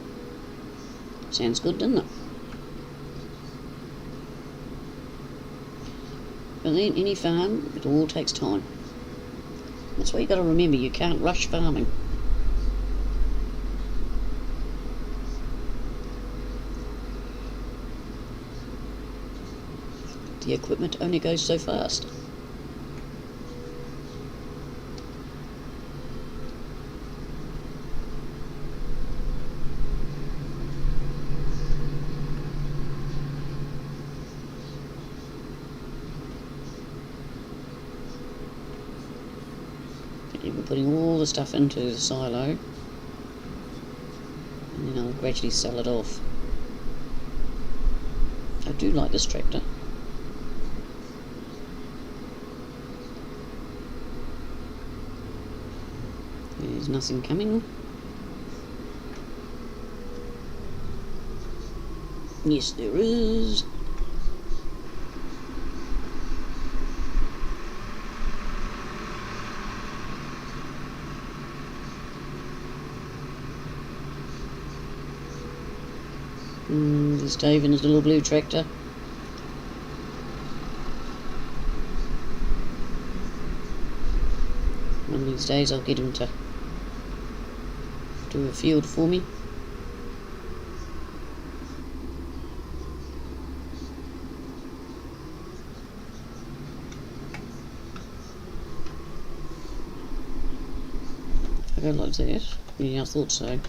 Sounds good, doesn't it? But then any farm, it all takes time. That's what you got to remember, you can't rush farming. The equipment only goes so fast. We're putting all the stuff into the silo, and then I'll gradually sell it off. I do like this tractor. There's nothing coming. Yes, there is. There's Dave in his little blue tractor. One of these days I'll get him to do a field for me. I go like that. Yeah, I thought so.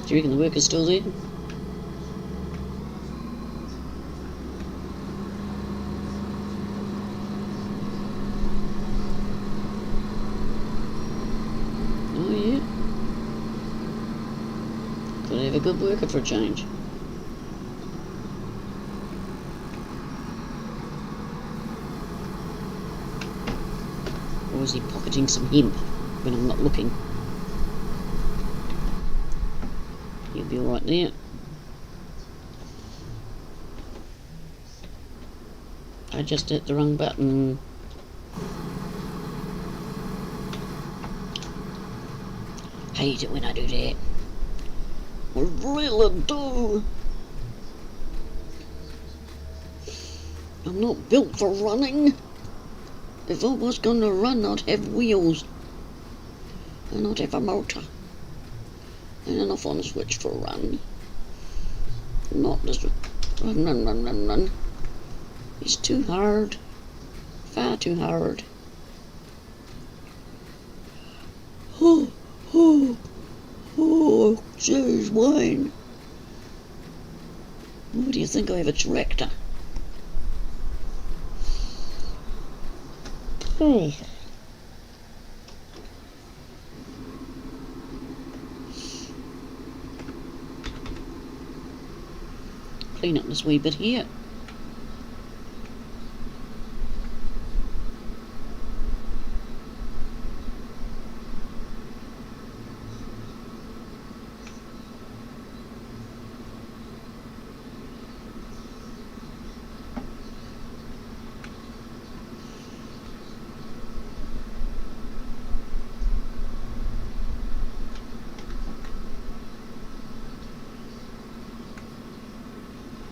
Do you reckon the worker's still there? Might have a good worker for a change. Or is he pocketing some hemp when I'm not looking? He'll be alright there. I just hit the wrong button. Hate it when I do that. I really do. I'm not built for running. If I was gonna run, I'd have wheels. And I'd have a motor. And enough on a switch for a run. Not just run. It's too hard. Far too hard. Oh, jeez, Wayne. Why do you think I have a tractor? Oh. Clean up this wee bit here.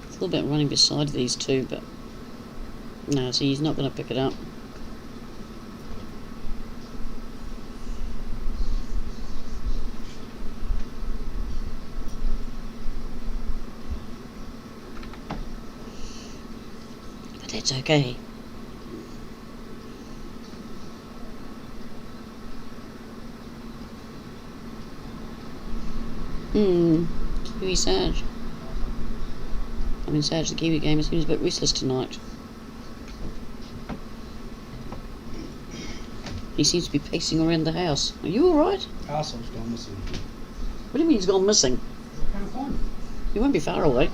A little bit running beside these two, but no, see, he's not going to pick it up. But that's okay. Kiwi Sarge. I mean, Sarge the Kiwi gamer seems a bit restless tonight. He seems to be pacing around the house. Are you alright? Parcel's gone missing. What do you mean he's gone missing? I can't find him. He won't be far away.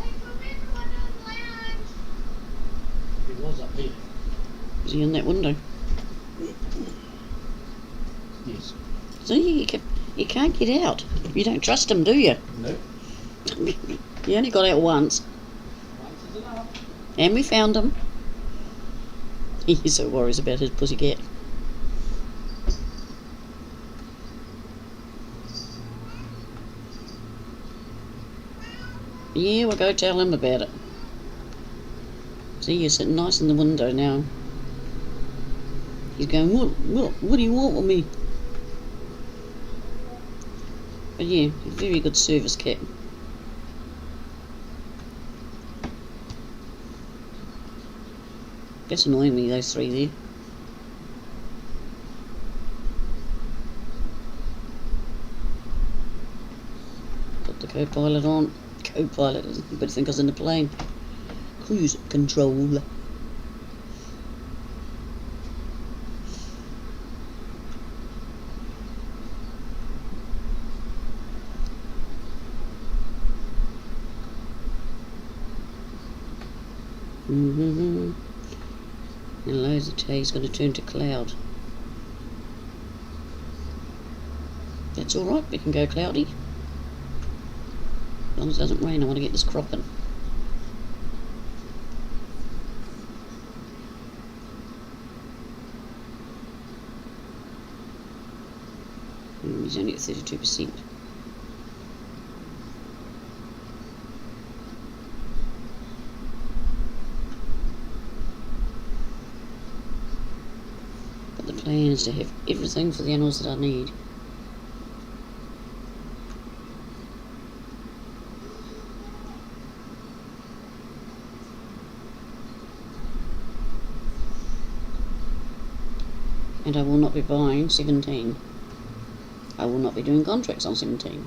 He was up here. Is he in that window? Yes. See, he can't get out. You don't trust him, do you? No. He only got out once. Once is enough. And we found him. He's so worries about his pussycat. Yeah, we'll go tell him about it. See, you're sitting nice in the window now. He's going, what do you want with me? But yeah, a very good service cat. That's annoying me, those three there. Put the co-pilot on. Co-pilot, you better think I was in the plane. Cruise control. And loads of tay's going to turn to cloud. That's alright, we can go cloudy. As long as it doesn't rain, I want to get this cropping. He's only at 32%. But the plan is to have everything for the animals that I need. And I will not be buying 17. I will not be doing contracts on 17.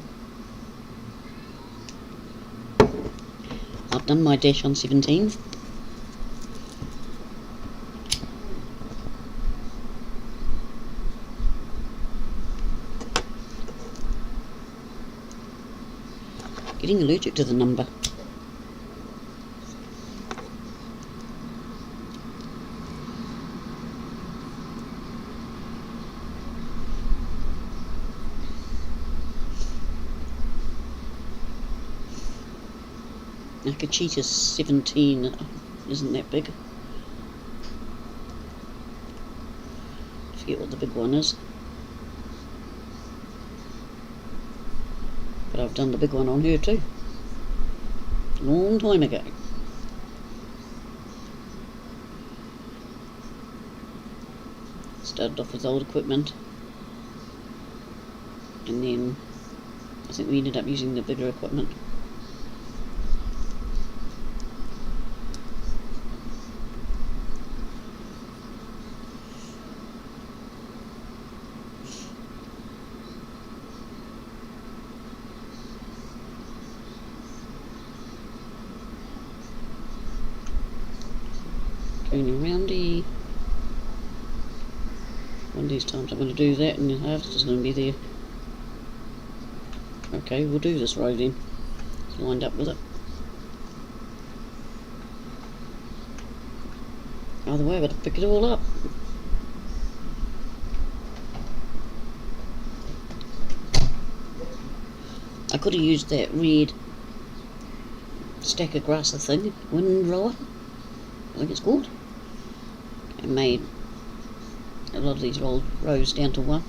I've done my dash on 17. Getting allergic to the number. Like a cheetah 17 isn't that big. I forget what the big one is. But I've done the big one on her too. A long time ago. Started off with old equipment. And then I think we ended up using the bigger equipment. Going roundy. One of these times I'm going to do that and the harvest is going to be there. Okay, we'll do this row then. It's lined up with it. Either way, I've got to pick it all up. I could have used that red stack of grasser thing, windrower, I think it's called, and made a lot of these old rows down to one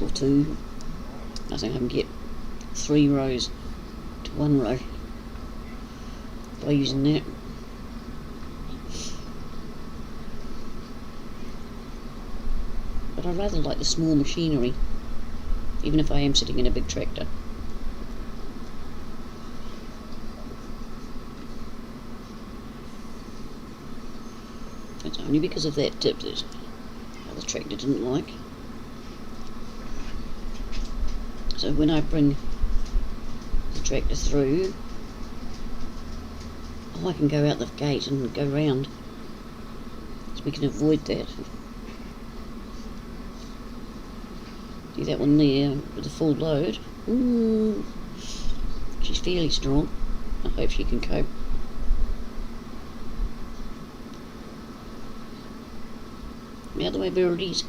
or two. I think I can get 3 rows to 1 row by using that. But I rather like the small machinery, even if I am sitting in a big tractor. It's only because of that tip that the tractor didn't like. So when I bring the tractor through, I can go out the gate and go round, so we can avoid that. See that one there with the full load? She's fairly strong. I hope she can cope. The other way, birdies.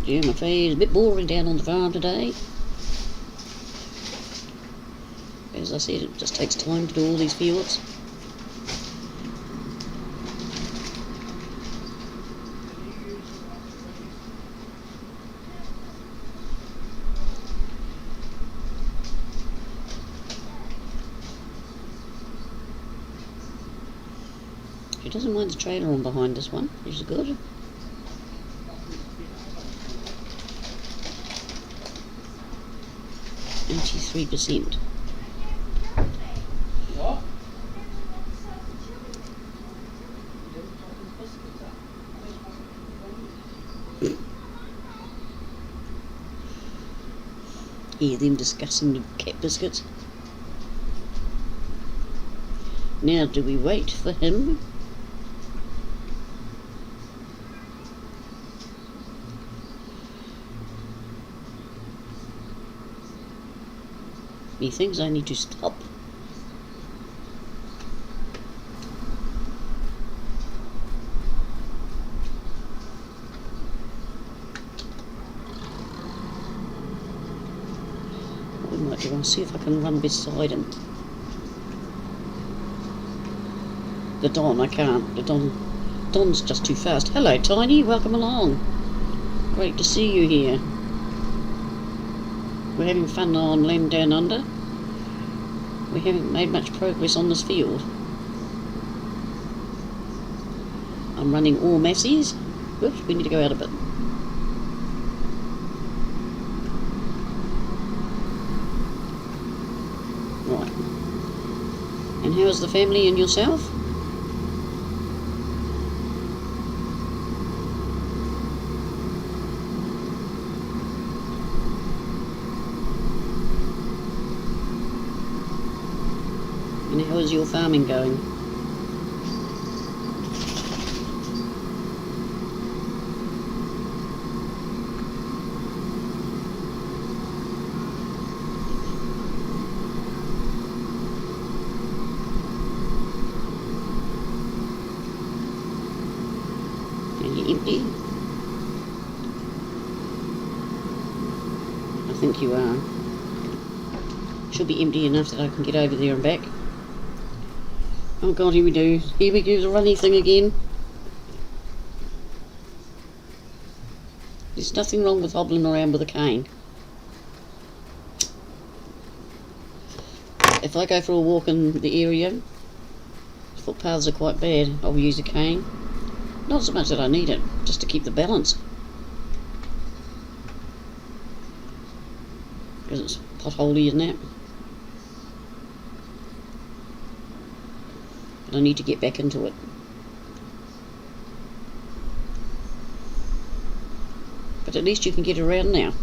Yeah, my face is a bit boring down on the farm today. As I said, it just takes time to do all these fields. She doesn't mind the trailer on behind this one, which is good. %. What? Hear them discussing the cat biscuits. Now, do we wait for him? He thinks I need to stop. What we might do, I'll see if I can run beside him. The Don, I can't. The Don's just too fast. Hello, Tiny. Welcome along. Great to see you here. We're having fun on Landdownunder. We haven't made much progress on this field. I'm running all Massies. Oops, we need to go out a bit. Right. And how's the family and yourself? And how is your farming going? think you are. Should be empty enough that I can get over there and back. Oh god, here we do. Here we do the runny thing again. There's nothing wrong with hobbling around with a cane. If I go for a walk in the area, footpaths are quite bad, I'll use a cane. Not so much that I need it, just to keep the balance. Because it's potholey and that. But I need to get back into it. But at least you can get around now.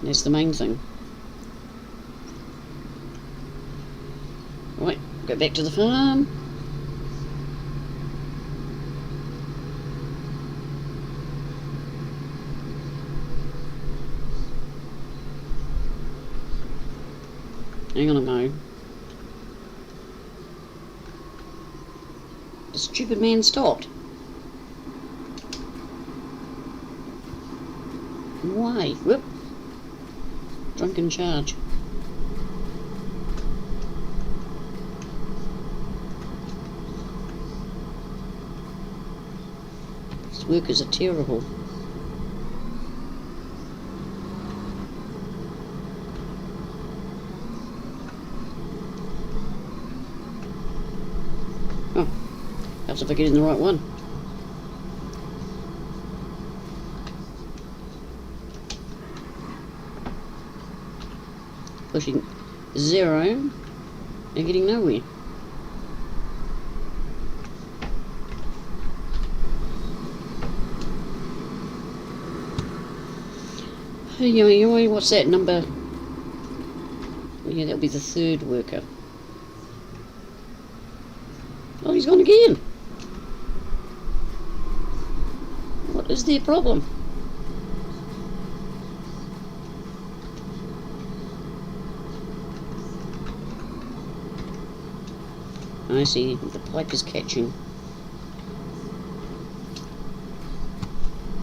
That's the main thing. Right, go back to the farm. Hang on a mo. The stupid man stopped. Why? Whoop. Drunken charge. These workers are terrible. Oh, perhaps if I get in the right one. Pushing 0 and getting nowhere. Hey, what's that number? Yeah, that'll be the 3rd worker. Oh, he's gone again. What is their problem? I see, the pipe is catching.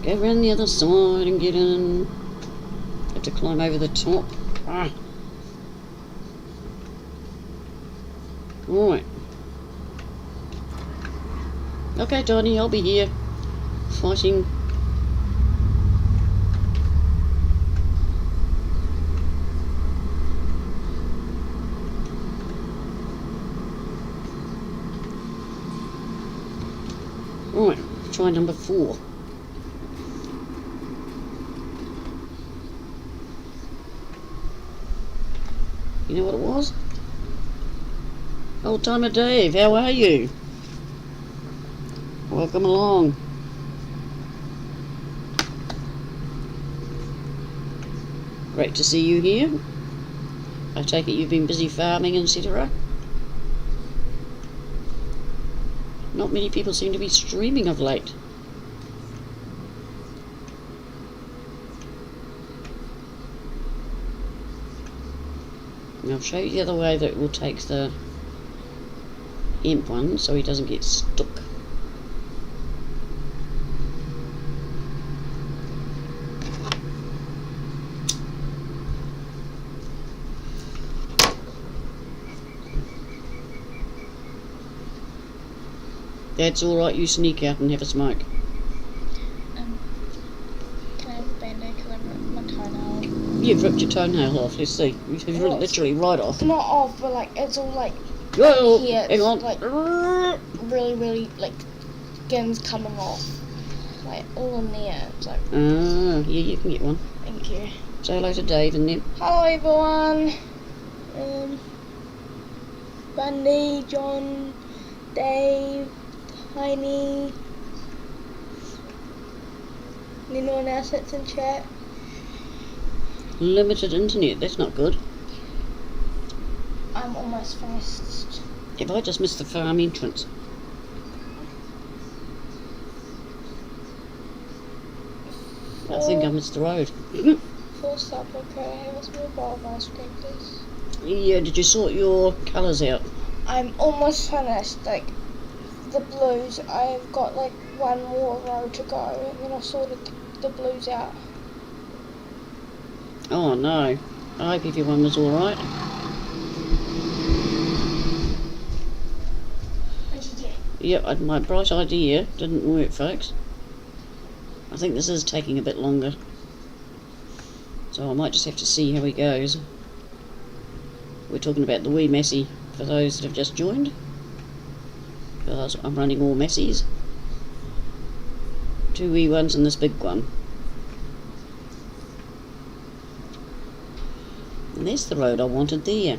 Go around the other side and get in. Have to climb over the top. Ah. Right. Okay, Donnie, I'll be here. Fighting. Right, try number 4. You know what it was? Old timer Dave, how are you? Welcome along. Great to see you here. I take it you've been busy farming, etc. Not many people seem to be streaming of late. And I'll show you the other way that we'll take the imp one so he doesn't get stuck. That's alright, you sneak out and have a smoke. Can I have a band-aid because I've ripped my toenail? You've ripped your toenail off, let's see. You've ripped it literally right off. Not off, but like, it's all like, Whoa, here, hang on. like, really, like, skin's coming off. Like, all in there. It's like, Ah, yeah, you can get one. thank you. Say hello to Dave and them. Hello everyone. Bundy, John, Dave, Tiny. Anyone else that's in chat? Limited internet, that's not good. I'm almost finished. Have I just missed the farm entrance? I think I missed the road. Full stop, okay. Have a small bowl of ice cream, please. Yeah, did you sort your colours out? I'm almost finished. Like, the blues, I've got like one more row to go, and then I've sorted the blues out. Oh no. I hope everyone was alright. What'd you do? Yep, my bright idea didn't work, folks. I think this is taking a bit longer. So I might just have to see how he goes. We're talking about the wee messy for those that have just joined. Because I'm running all messies. 2 wee ones and this big one. And there's the road I wanted there.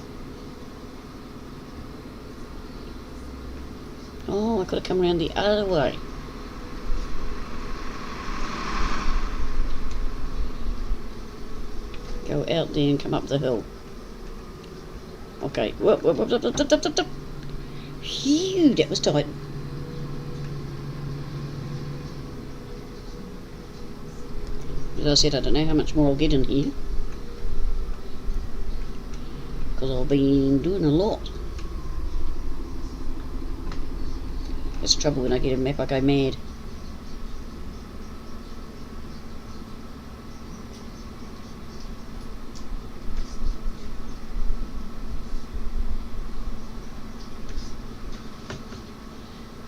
Oh, I could have come around the other way. Go out there and come up the hill. Okay. Whoop, whoop, whoop, whoop, whoop, whoop, whoop, whoop. Phew, that was tight. As I said, I don't know how much more I'll get in here. Because I've been doing a lot. That's the trouble when I get a map, I go mad.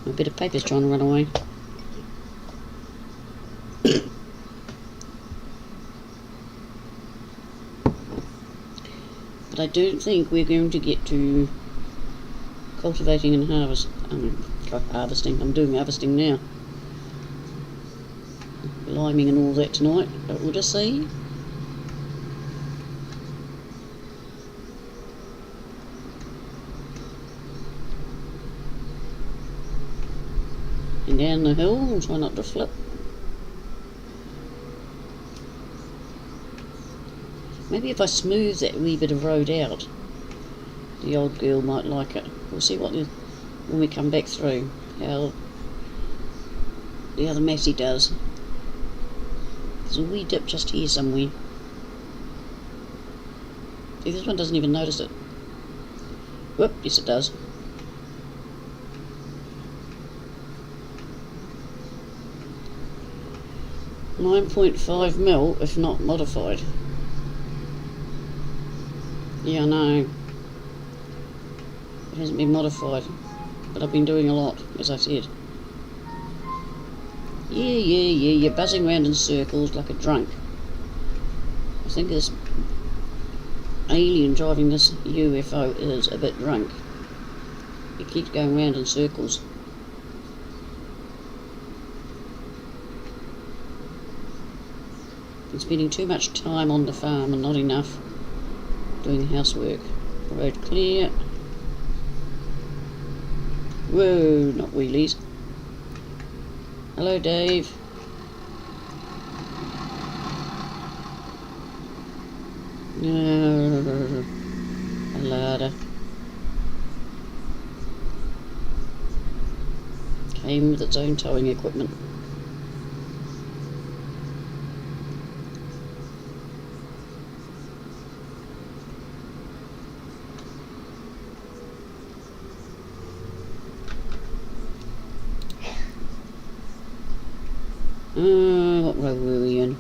A bit of paper's trying to run away. But I don't think we're going to get to cultivating and harvesting. I'm doing harvesting now. Liming and all that tonight, but we'll just see. And down the hill, and try not to flip. Maybe if I smooth that wee bit of road out, the old girl might like it. We'll see what when we come back through, how the other messy does. There's a wee dip just here somewhere. See, this one doesn't even notice it. Whoop, yes it does. $9.5 mil, if not modified. Yeah, I know. It hasn't been modified, but I've been doing a lot, as I said. Yeah, you're buzzing around in circles like a drunk. I think this alien driving this UFO is a bit drunk. He keeps going round in circles. He's spending too much time on the farm and not enough doing housework. Road clear. Whoa, not wheelies. Hello, Dave. No, a ladder. Came with its own towing equipment. What road were we in?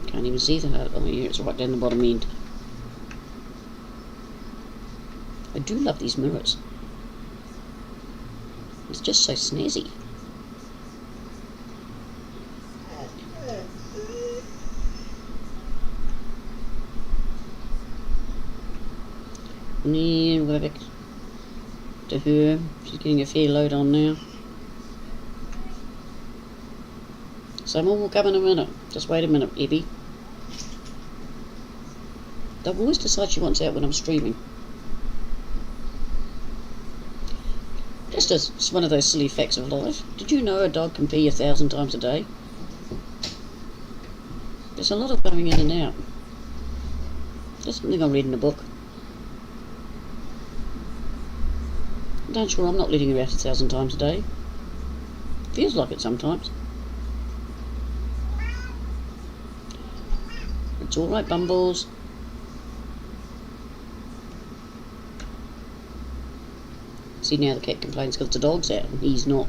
Can't even see that. Oh yeah, it's right down the bottom end. I do love these mirrors. It's just so snazzy. Yeah, we'll go back to her. She's getting a fair load on now. So more will come in a minute. Just wait a minute, Ebby. They'll always decide she wants out when I'm streaming. Just as it's one of those silly facts of life. Did you know a dog can pee 1,000 times a day? There's a lot of going in and out. Just something I read in a book. Don't sure I'm not letting her out 1,000 times a day. Feels like it sometimes. It's alright, Bumbles. See, now the cat complains because the dog's out and he's not.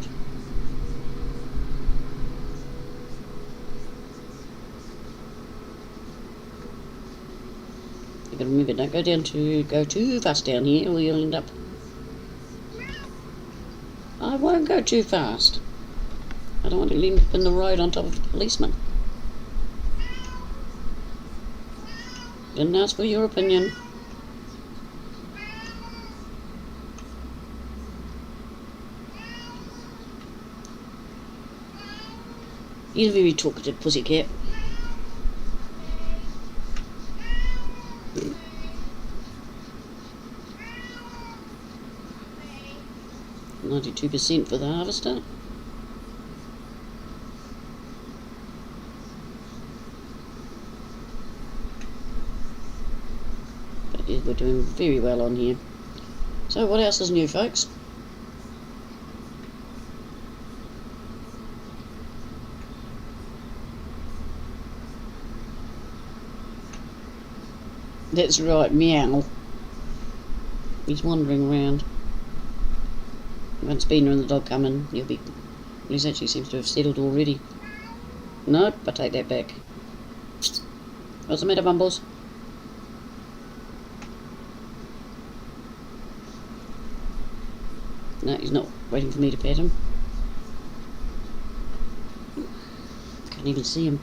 You gotta remember, don't go too fast down here or you'll end up. I won't go too fast. I don't want to end up in the road on top of the policeman. Didn't ask for your opinion. He's a very talkative pussycat. %92 for the harvester. But yeah, we're doing very well on here. So what else is new, folks? That's right, meow. He's wandering around. Once Beaner and the dog come in, he'll be... He actually seems to have settled already. Nope, I take that back. What's the matter, Bumbles? No, he's not waiting for me to pet him. Can't even see him.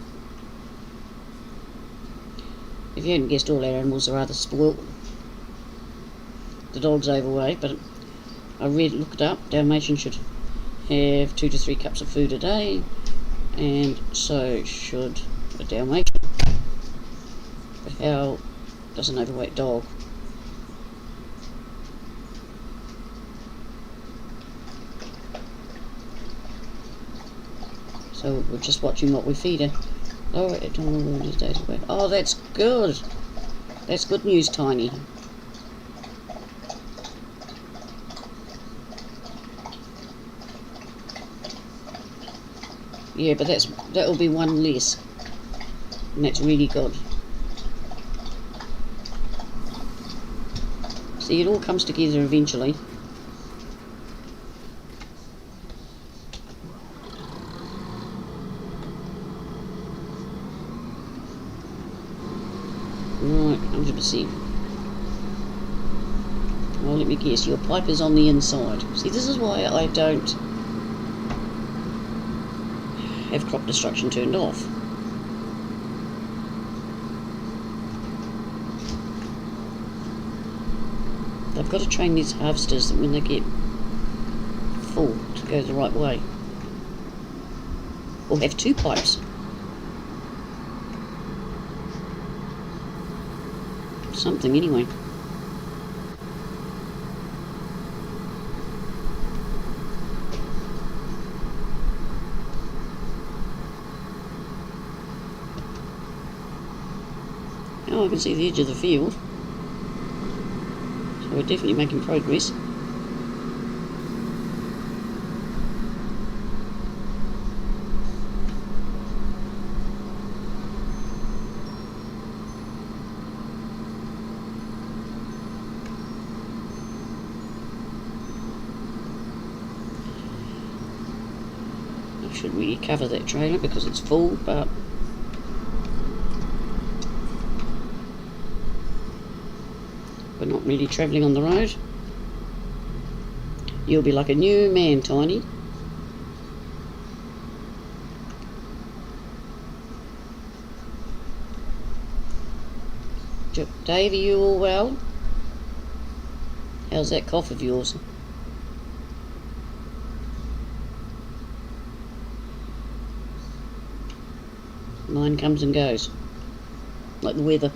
If you hadn't guessed, all our animals are rather spoilt. The dog's overweight, but I looked it up. Dalmatian should have 2 to 3 cups of food a day, and so should a Dalmatian. But how does an overweight dog? So we're just watching what we feed her. Oh, that's good. That's good news, Tiny. Yeah, but that'll be one less, and that's really good. See, it all comes together eventually. Right, 100%. Well, let me guess, your pipe is on the inside. See, this is why I don't have crop destruction turned off. I've got to train these harvesters that when they get full to go the right way. Or have 2 pipes. Something anyway. Oh, I can see the edge of the field. So we're definitely making progress. I should really cover that trailer because it's full, but we're not really travelling on the road. You'll be like a new man, Tiny. Dave, are you all well? How's that cough of yours? Mine comes and goes, like the weather.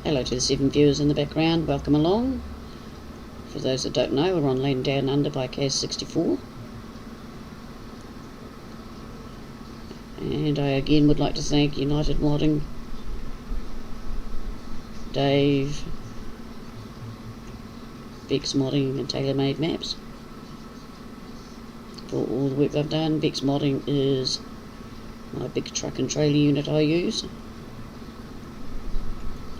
Hello to the 7 viewers in the background, welcome along. For those that don't know, we're on Landdownunder by KS64. And I again would like to thank United Modding, Dave, Bex Modding and Tailor Made Maps for all the work they've done. Bex Modding is my big truck and trailer unit I use.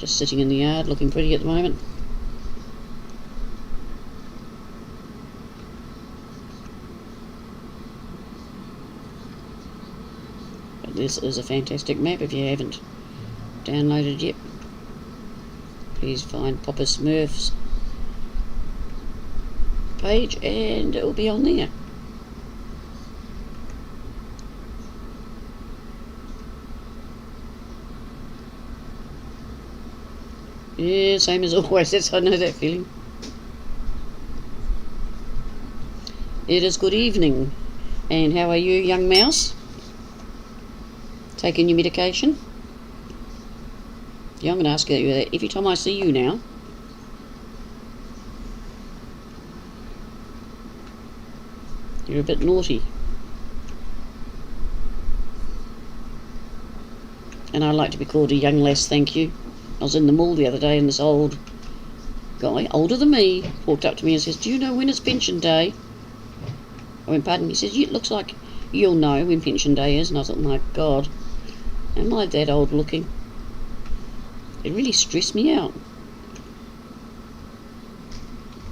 Just sitting in the yard, looking pretty at the moment. But this is a fantastic map if you haven't downloaded yet. Please find Papa Smurf's page and it will be on there. Yeah, same as always, I know that feeling. It is good evening. And how are you, young mouse? Taking your medication? Yeah, I'm going to ask you that every time I see you now. You're a bit naughty. And I like to be called a young lass, thank you. I was in the mall the other day and this old guy, older than me, walked up to me and says, "Do you know when it's pension day?" I went, "Pardon?" He says, "It looks like you'll know when pension day is." And I thought, my God, am I that old looking? It really stressed me out.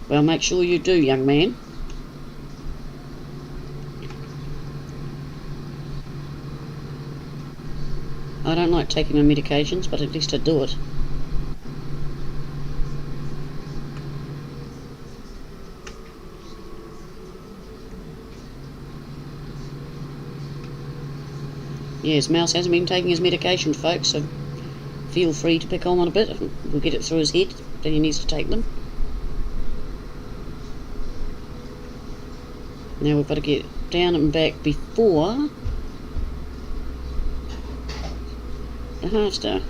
Well, make sure you do, young man. I don't like taking my medications, but at least I do it. Yes, Mouse hasn't been taking his medication, folks, so feel free to pick on a bit. We'll get it through his head, then he needs to take them. Now we've got to get down and back before the half star.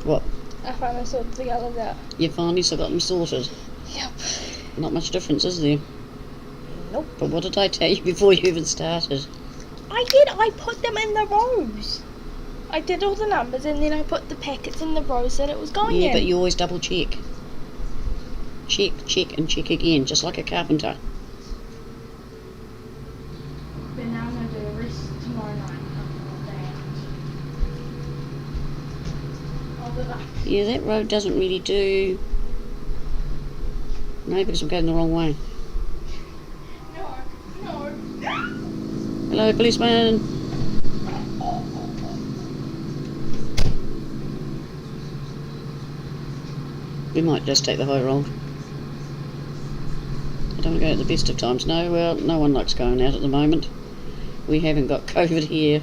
What? I finally sorted the others out. You finally got them sorted? Yep. Not much difference, is there? Nope. But what did I tell you before you even started? I did. I put them in the rows. I did all the numbers and then I put the packets in the rows that it was going in. Yeah, but you always double check. Check, check, and check again, just like a carpenter. But now I'm going to do the rest tomorrow night. Yeah, that road doesn't really do... No, because I'm going the wrong way. No. Hello, policeman. We might just take the high road. I don't want to go at the best of times. No, well, no one likes going out at the moment. We haven't got COVID here,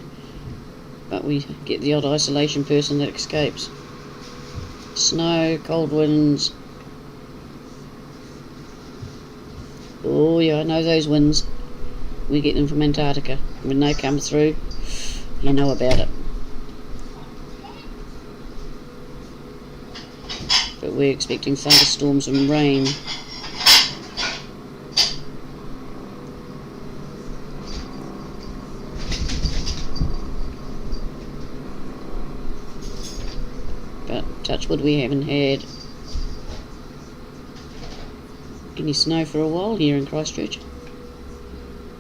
but we get the odd isolation person that escapes. Snow, cold winds. Oh yeah, I know those winds. We get them from Antarctica. When they come through, you know about it. But we're expecting thunderstorms and rain. But touch wood, we haven't had any snow for a while here in Christchurch.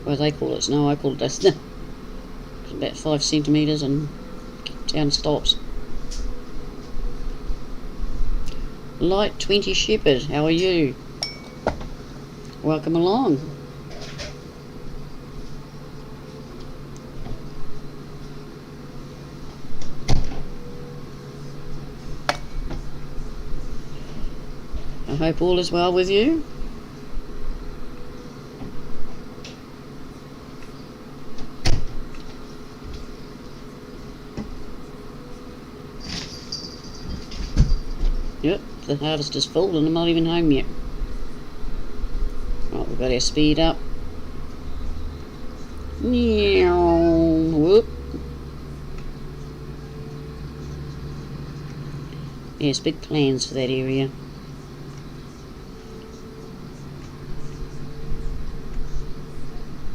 Well, they call it snow, I call it dust. It's about 5 centimetres and town stops. Light 20 Shepherd, how are you? Welcome along. I hope all is well with you. Yep, the harvest is full and I'm not even home yet. Right, we've got our speed up. Whoop. Yes, big plans for that area.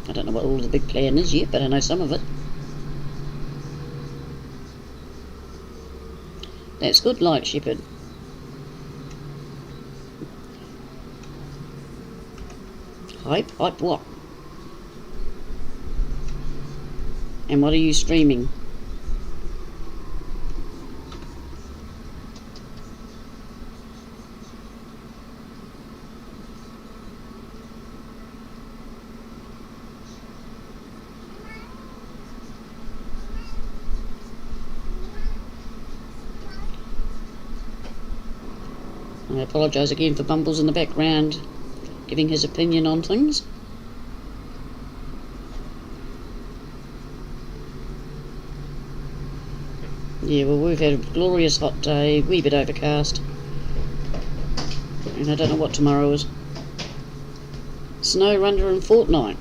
I don't know what all the big plan is yet, but I know some of it. That's good, Light Shepherd. Hype? Hype what? And what are you streaming? I apologise again for Bumbles in the background giving his opinion on things. Yeah, well, we've had a glorious hot day, wee bit overcast, and I don't know what tomorrow is. SnowRunner and Fortnite.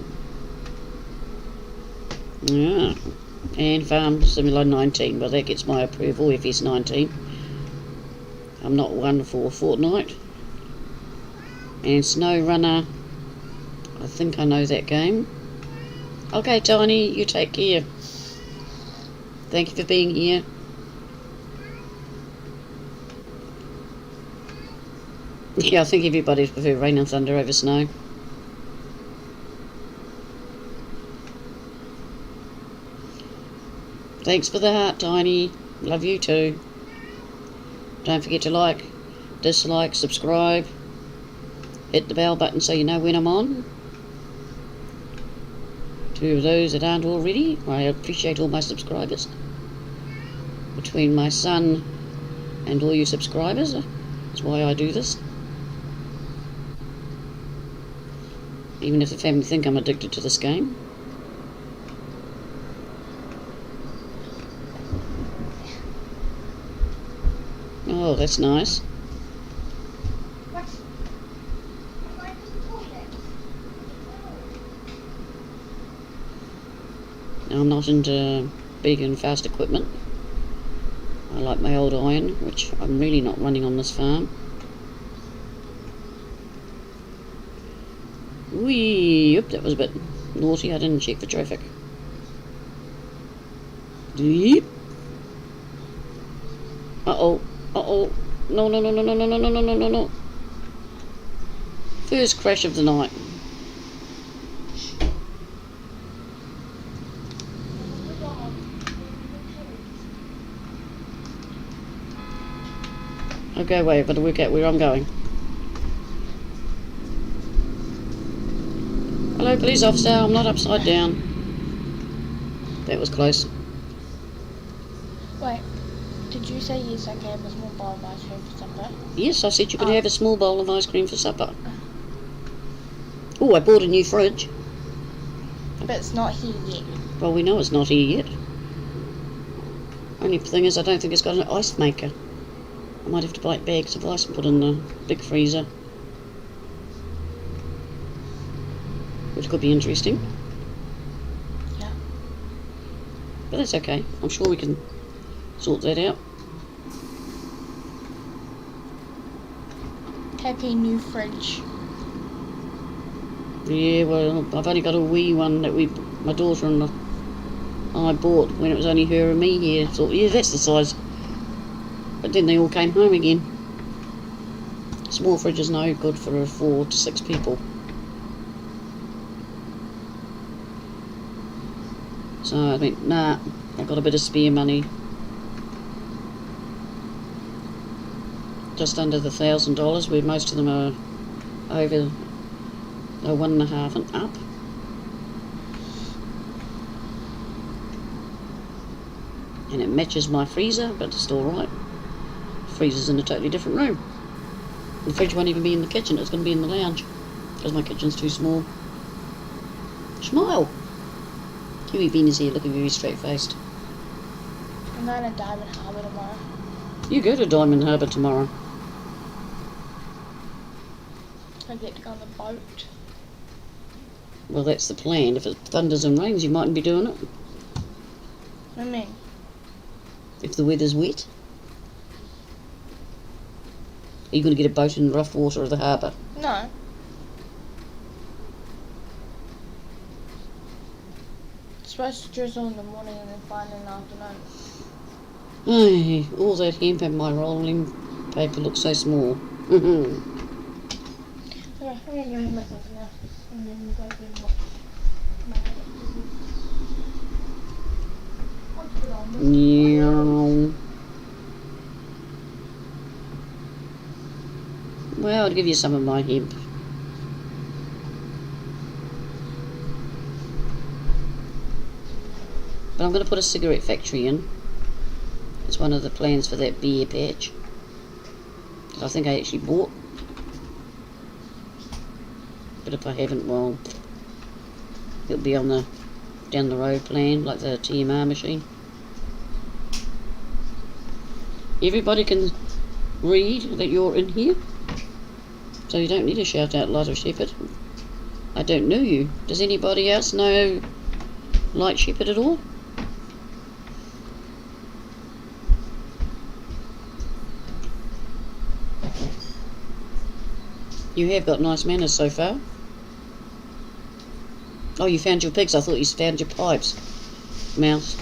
Yeah. And Farm Simulator 19, well, that gets my approval if he's 19. I'm not one for Fortnite. And SnowRunner, I think I know that game. Okay, Tiny, you take care. Thank you for being here. Yeah, I think everybody prefer rain and thunder over snow. Thanks for the heart, Tiny. Love you too. Don't forget to like, dislike, subscribe. Hit the bell button so you know when I'm on. To those that aren't already, I appreciate all my subscribers. Between my son and all you subscribers, that's why I do this. Even if the family think I'm addicted to this game. Oh, that's nice. Now, I'm not into big and fast equipment. I like my old iron, which I'm really not running on this farm. Whee! Oop, that was a bit naughty. I didn't check for traffic. Deep. Uh-oh. Uh-oh. No, no, no, no, no, no, no, no, no, no, no, no. First crash of the night. Okay, wait, I've got to work out where I'm going. Hello, police officer, I'm not upside down. That was close. Wait, did you say yes I can have a small bowl of ice cream for supper? Yes, I said you could have a small bowl of ice cream for supper. Oh, I bought a new fridge. But it's not here yet. Well, we know it's not here yet. Only thing is, I don't think it's got an ice maker. I might have to buy bags of ice and put in the big freezer. Which could be interesting. Yeah. But that's okay. I'm sure we can sort that out. Happy new fridge. Yeah, well, I've only got a wee one that my daughter and I bought when it was only her and me here. Thought, yeah, that's the size. But then they all came home again. Small fridge is no good for 4 to 6 people. So I think, nah, I've got a bit of spare money. Just under the $1,000, where most of them are over the 1.5 and up. And it matches my freezer, but it's still right. The freezer's in a totally different room. The fridge won't even be in the kitchen, it's going to be in the lounge, because my kitchen's too small. Smile! Kiwi Bean is here looking very straight-faced. I'm going to Diamond Harbour tomorrow. You go to Diamond Harbour tomorrow. I get to go on the boat. Well, that's the plan. If it thunders and rains, you mightn't be doing it. What do you mean? If the weather's wet. Are you going to get a boat in the rough water of the harbour? No. It's supposed to drizzle in the morning and then fine in the afternoon. Ay, all that hemp and my rolling paper looks so small. Okay, I'm going to have myself now. And then we'll go and watch my Meow. Well, I'll give you some of my hemp. But I'm going to put a cigarette factory in. It's one of the plans for that beer patch that I think I actually bought. But if I haven't, well, it'll be on the down the road plan, like the TMR machine. Everybody can read that you're in here, so you don't need to shout out Light of Shepherd. I don't know you. Does anybody else know Light Shepherd at all? You have got nice manners so far. Oh, you found your pigs. I thought you found your pipes. Mouse.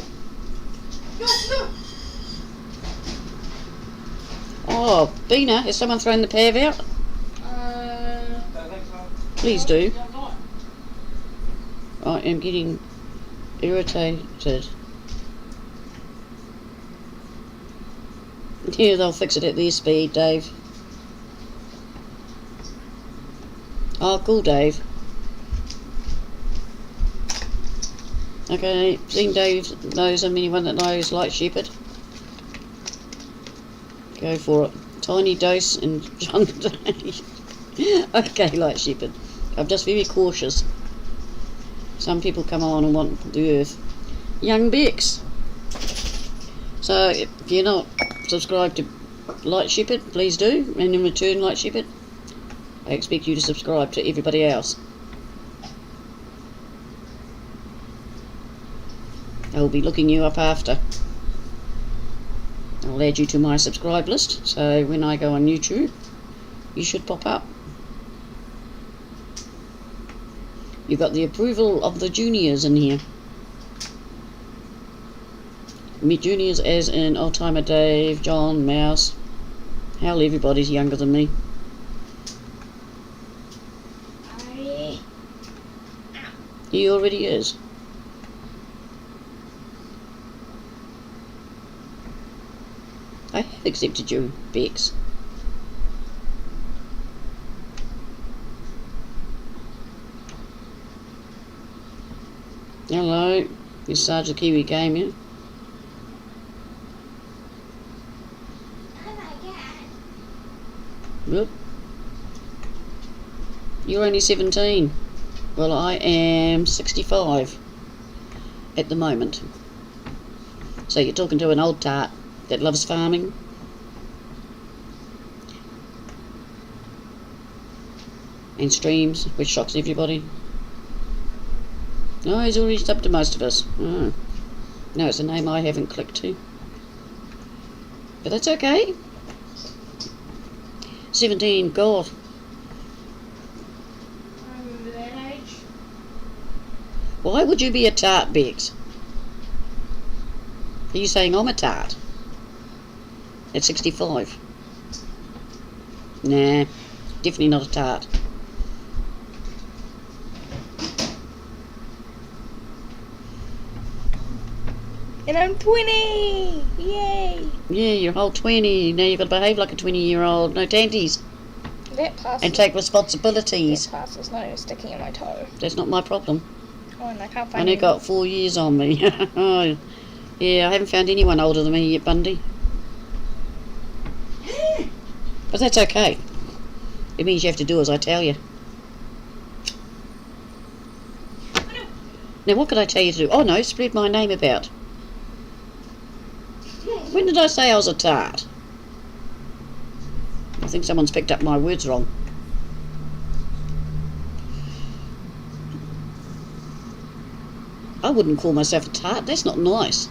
Oh, Bina, has someone thrown the pav out? Please do. I am getting irritated. Yeah, they'll fix it at their speed, Dave. Oh, cool, Dave. Okay, seeing Dave knows anyone that knows Light Shepherd. Go for it. Tiny dose and John. Okay, Light Shepherd. I'm just very cautious. Some people come on and want the earth. Young Bex. So, if you're not subscribed to Light Shepherd, please do. And in return, Light Shepherd, I expect you to subscribe to everybody else. I will be looking you up after. I'll add you to my subscribe list, so when I go on YouTube, you should pop up. You've got the approval of the juniors in here. Me juniors as in Old Timer Dave, John, Mouse. Hell, everybody's younger than me. He already is. I have accepted you, Bex. Hello, you Sarge the Kiwi Gamer. Whoop. You're only 17. Well, I am 65 at the moment. So you're talking to an old tart that loves farming. And streams, which shocks everybody. Oh, he's already subbed to most of us. Oh. No, it's a name I haven't clicked to. But that's okay. 17, God. I'm over that age. Why would you be a tart, Bex? Are you saying I'm a tart? At 65? Nah, definitely not a tart. And I'm 20! Yay! Yeah, you're a whole 20. Now you've got to behave like a 20-year-old. No tanties. That passes. And take responsibilities. That passes. No sticking in my toe. That's not my problem. Oh, and I can't I find only any- got 4 years on me. Oh, yeah, I haven't found anyone older than me yet, Bundy. But that's okay. It means you have to do as I tell you. Now, what could I tell you to do? Oh, no, spread my name about. When did I say I was a tart? I think someone's picked up my words wrong. I wouldn't call myself a tart. That's not nice.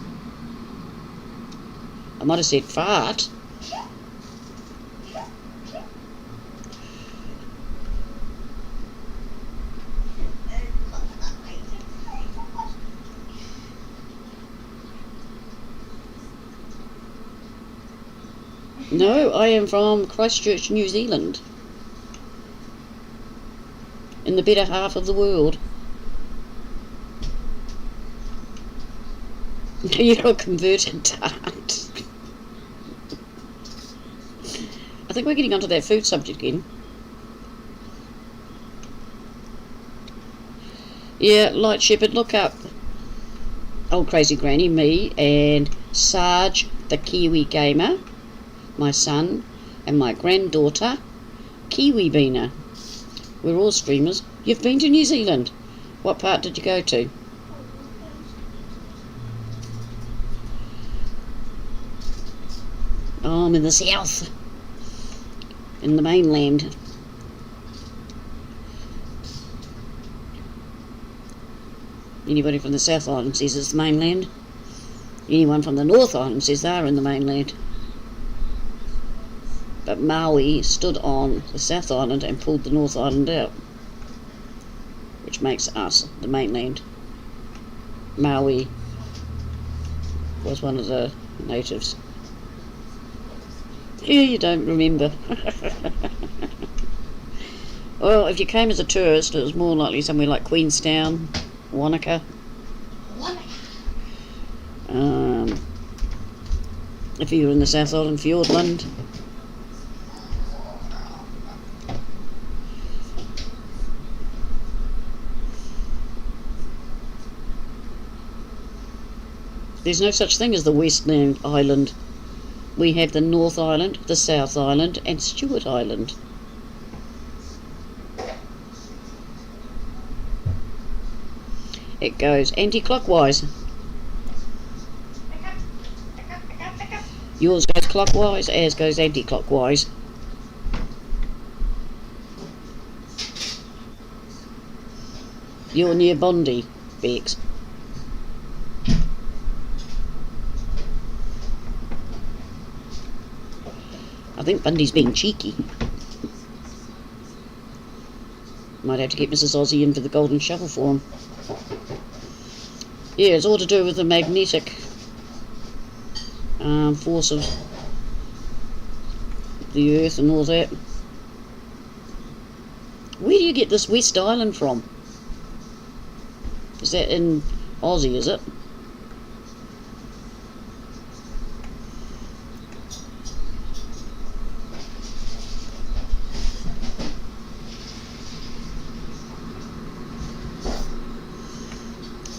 I might have said fart. No, I am from Christchurch, New Zealand. In the better half of the world. You're a converted tart. I think we're getting onto that food subject again. Yeah, Light Shepherd, look up Old Crazy Granny, me, and Sarge the Kiwi Gamer, my son, and my granddaughter, Kiwi Beaner. We're all streamers. You've been to New Zealand? What part did you go to? Oh, I'm in the south. In the mainland. Anybody from the South Island says it's the mainland. Anyone from the North Island says they're in the mainland. But Maui stood on the South Island and pulled the North Island out, which makes us the mainland. Maui was one of the natives. Yeah, you don't remember. Well, if you came as a tourist, it was more likely somewhere like Queenstown, Wanaka. If you were in the South Island, Fiordland. There's no such thing as the Westland Island. We have the North Island, the South Island, and Stewart Island. It goes anti-clockwise. Yours goes clockwise, ours goes anti-clockwise. You're near Bondi, Bex. I think Bundy's being cheeky. Might have to get Mrs. Aussie in for the golden shovel for him. Yeah, it's all to do with the magnetic force of the earth and all that. Where do you get this West Island from? Is that in Aussie, is it?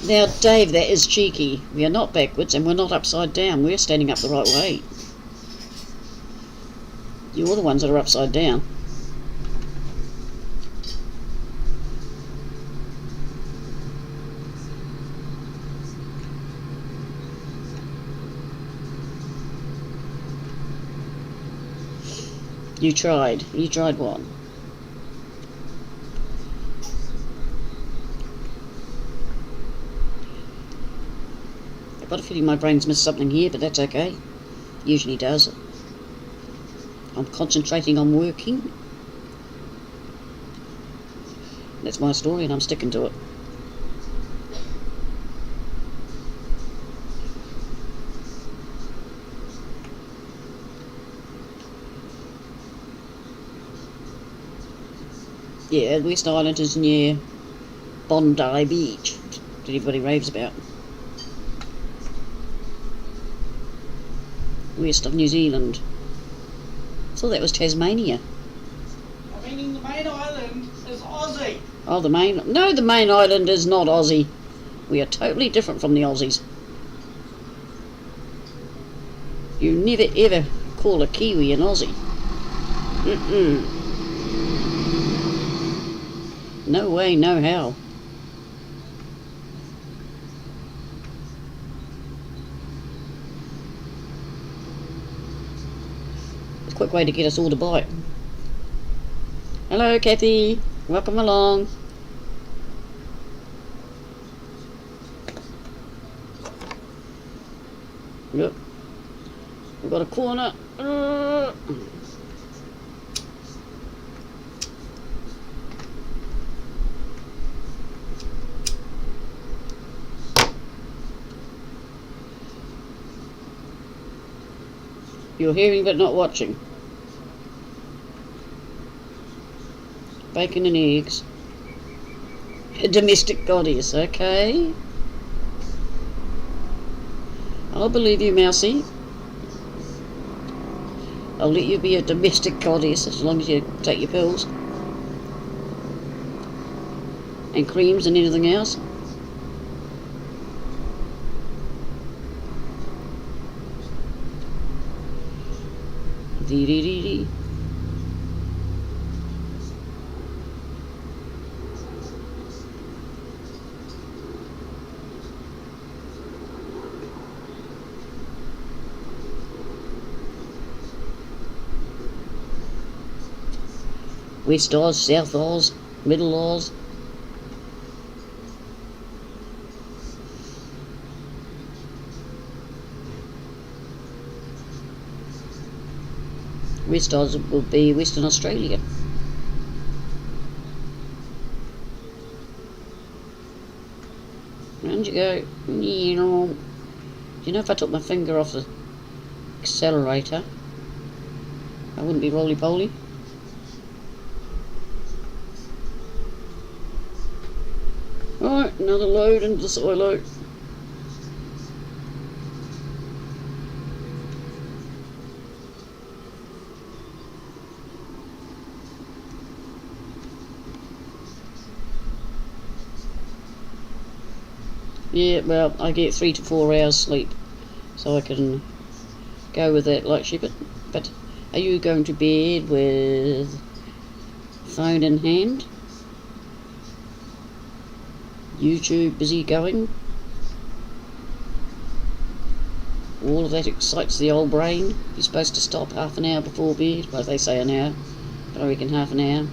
Now, Dave, that is cheeky. We are not backwards and we're not upside down. We're standing up the right way. You're the ones that are upside down. You tried. You tried what? I've got a feeling my brain's missed something here, but that's okay. Usually does. I'm concentrating on working. That's my story and I'm sticking to it. Yeah, West Island is near Bondi Beach, that everybody raves about. West of New Zealand. So that was Tasmania. I mean, the main island is Aussie. Oh, the main... No, the main island is not Aussie. We are totally different from the Aussies. You never ever call a Kiwi an Aussie. No way, no how. It's a quick way to get us all to bite. Hello, Kathy. Welcome along. Yep. We've got a corner. You're hearing but not watching. Bacon and eggs. A domestic goddess, okay. I'll believe you, Mousie. I'll let you be a domestic goddess as long as you take your pills. And creams and anything else. Dee-dee-dee-dee. West Oz, South Oz, Middle Oz. West Oz will be Western Australia. Round you go. You know, if I took my finger off the accelerator, I wouldn't be roly-poly. Alright, another load into the silo. Yeah, well, I get 3 to 4 hours sleep, so I can go with that like shepherd. But are you going to bed with phone in hand? YouTube busy going? All of that excites the old brain. You're supposed to stop half an hour before bed. Well, they say an hour, but I reckon half an hour.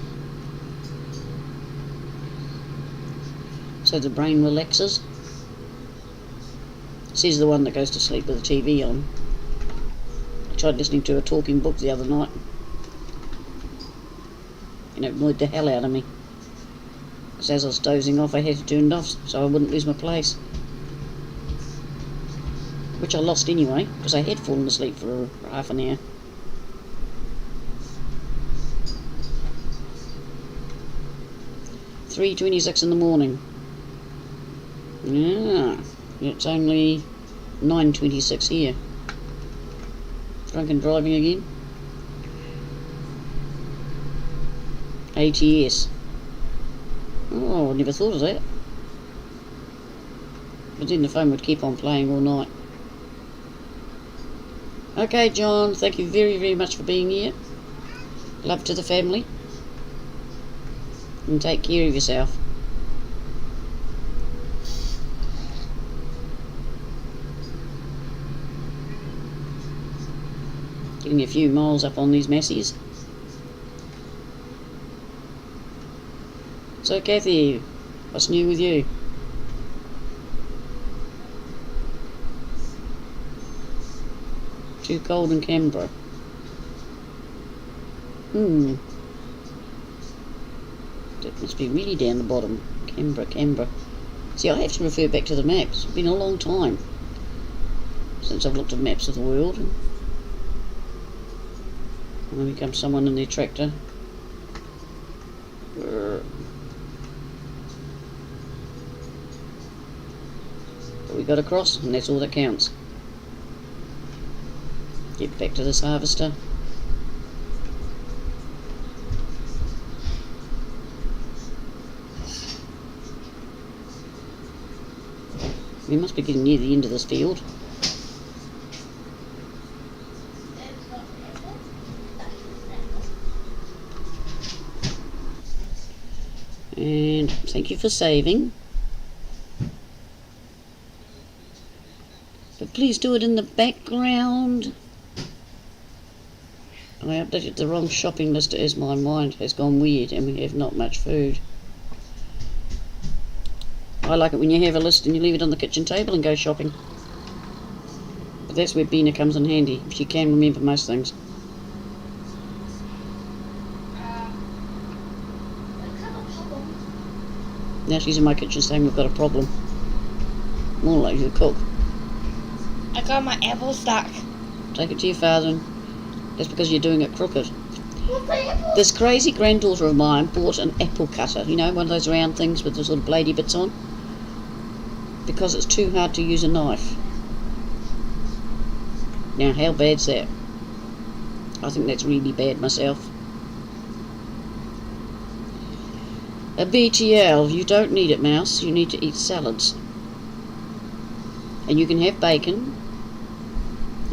So the brain relaxes. Says the one that goes to sleep with the TV on. I tried listening to a talking book the other night, and it annoyed the hell out of me. Because as I was dozing off, I had to turn it off so I wouldn't lose my place. Which I lost anyway, because I had fallen asleep for half an hour. "3:26 in the morning. Yeah, it's only 9:26 here. Drunken driving again. ATS. Oh, I never thought of that. But then the phone would keep on playing all night. Okay, John, thank you very, very much for being here. Love to the family. And take care of yourself. Getting a few miles up on these massies. So, Kathy, what's new with you? Too cold in Canberra. That must be really down the bottom. Canberra. See, I have to refer back to the maps. It's been a long time since I've looked at maps of the world. And then becomes someone in their tractor. But we got across, and that's all that counts. Get back to this harvester. We must be getting near the end of this field. And thank you for saving. But please do it in the background. I updated the wrong shopping list as my mind has gone weird and we have not much food. I like it when you have a list and you leave it on the kitchen table and go shopping. But that's where Bina comes in handy, if she can remember most things. Now she's in my kitchen saying we've got a problem. More like you cook. I got my apple stuck. Take it to your father, and that's because you're doing it crooked. This crazy granddaughter of mine bought an apple cutter, you know, one of those round things with the sort of bladey bits on, because it's too hard to use a knife. Now, how bad's that? I think that's really bad myself. A BTL, you don't need it, Mouse. You need to eat salads. And you can have bacon,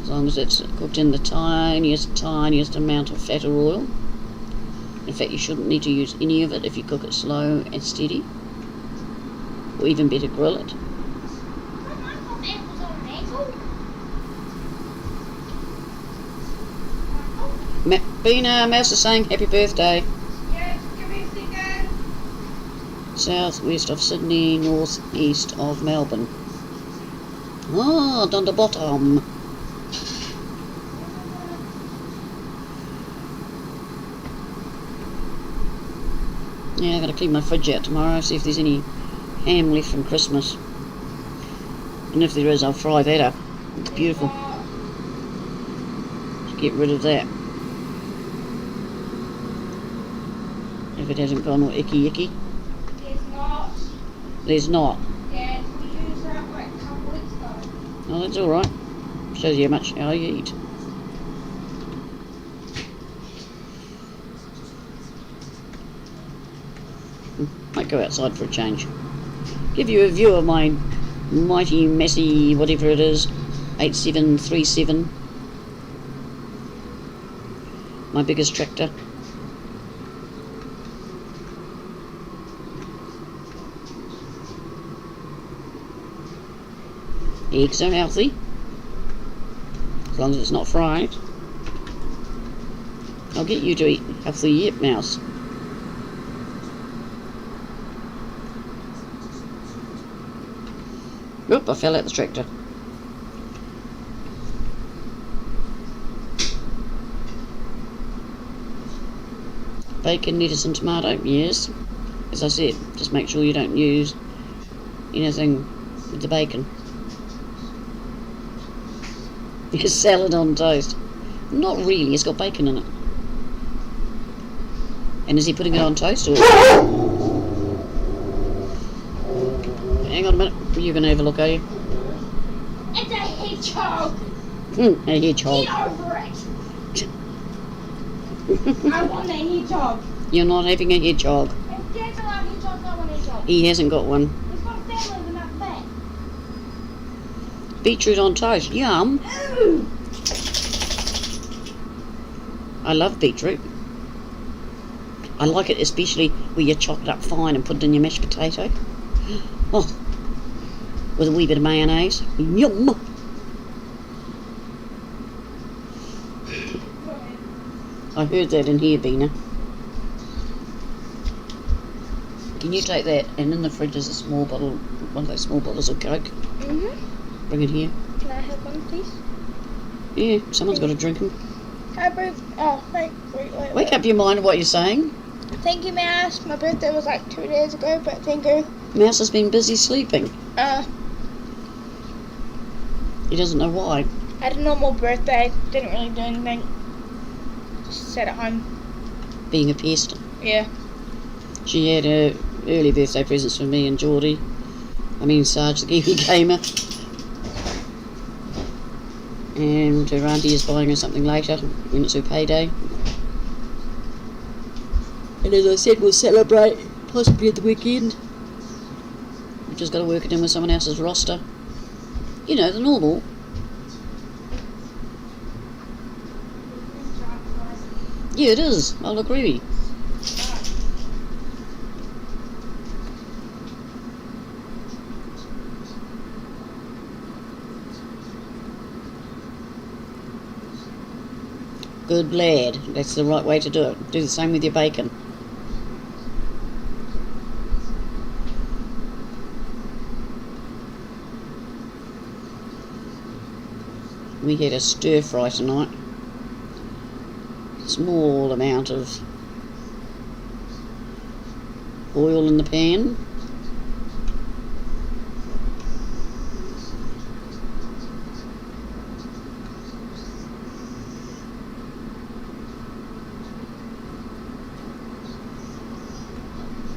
as long as it's cooked in the tiniest amount of fat or oil. In fact, you shouldn't need to use any of it if you cook it slow and steady. Or even better, grill it. Bina, Mouse is saying happy birthday. Yes, give me a second. Southwest of Sydney, northeast of Melbourne. Ah, down the bottom. Yeah, I'm going to clean my fridge out tomorrow, see if there's any ham left from Christmas. And if there is, I'll fry that up. It's beautiful. Just get rid of that. If it hasn't gone all icky. There's not. There's not. Yes, we used that like a couple weeks ago. Oh, that's alright. Shows you how you eat. Might go outside for a change. Give you a view of my mighty, messy, whatever it is, 8737. My biggest tractor. Eggs are healthy, as long as it's not fried. I'll get you to eat healthy yet, Mouse. Oop, I fell out the tractor. Bacon, lettuce and tomato, yes. As I said, just make sure you don't use anything with the bacon. It's salad on toast. Not really, it's got bacon in it. And is he putting it on toast or? Hang on a minute, you're going to have a look, are you? It's a hedgehog. A hedgehog. Get over it. I want a hedgehog. You're not having a hedgehog. If Dad's allowed hedgehogs, I want a hedgehog. He hasn't got one. He's got a family, they're not fat. Beetroot on toast, yum. Ooh. I love beetroot. I like it especially where you chop it up fine and put it in your mashed potato. Oh, with a wee bit of mayonnaise. Yum! I heard that in here, Bina. Can you take that? And in the fridge is a small bottle, one of those small bottles of Coke. Bring it here. Can I have one, please? Yeah, someone's got to drink them. Hi, Bert. Oh, wait. Wake up your mind of what you're saying. Thank you, Mouse. My birthday was like 2 days ago, but thank you. Mouse has been busy sleeping. He doesn't know why. I had a normal birthday. Didn't really do anything. Just sat at home. Being a pest. Yeah. She had early birthday presents for me and Geordie. Sarge, the Kiwi Gamer. And her auntie is buying her something later when it's her payday. And as I said, we'll celebrate possibly at the weekend. We've just got to work it in with someone else's roster. You know, the normal. Yeah, it is. I'll agree. Good lad. That's the right way to do it. Do the same with your bacon. We had a stir fry tonight. Small amount of oil in the pan.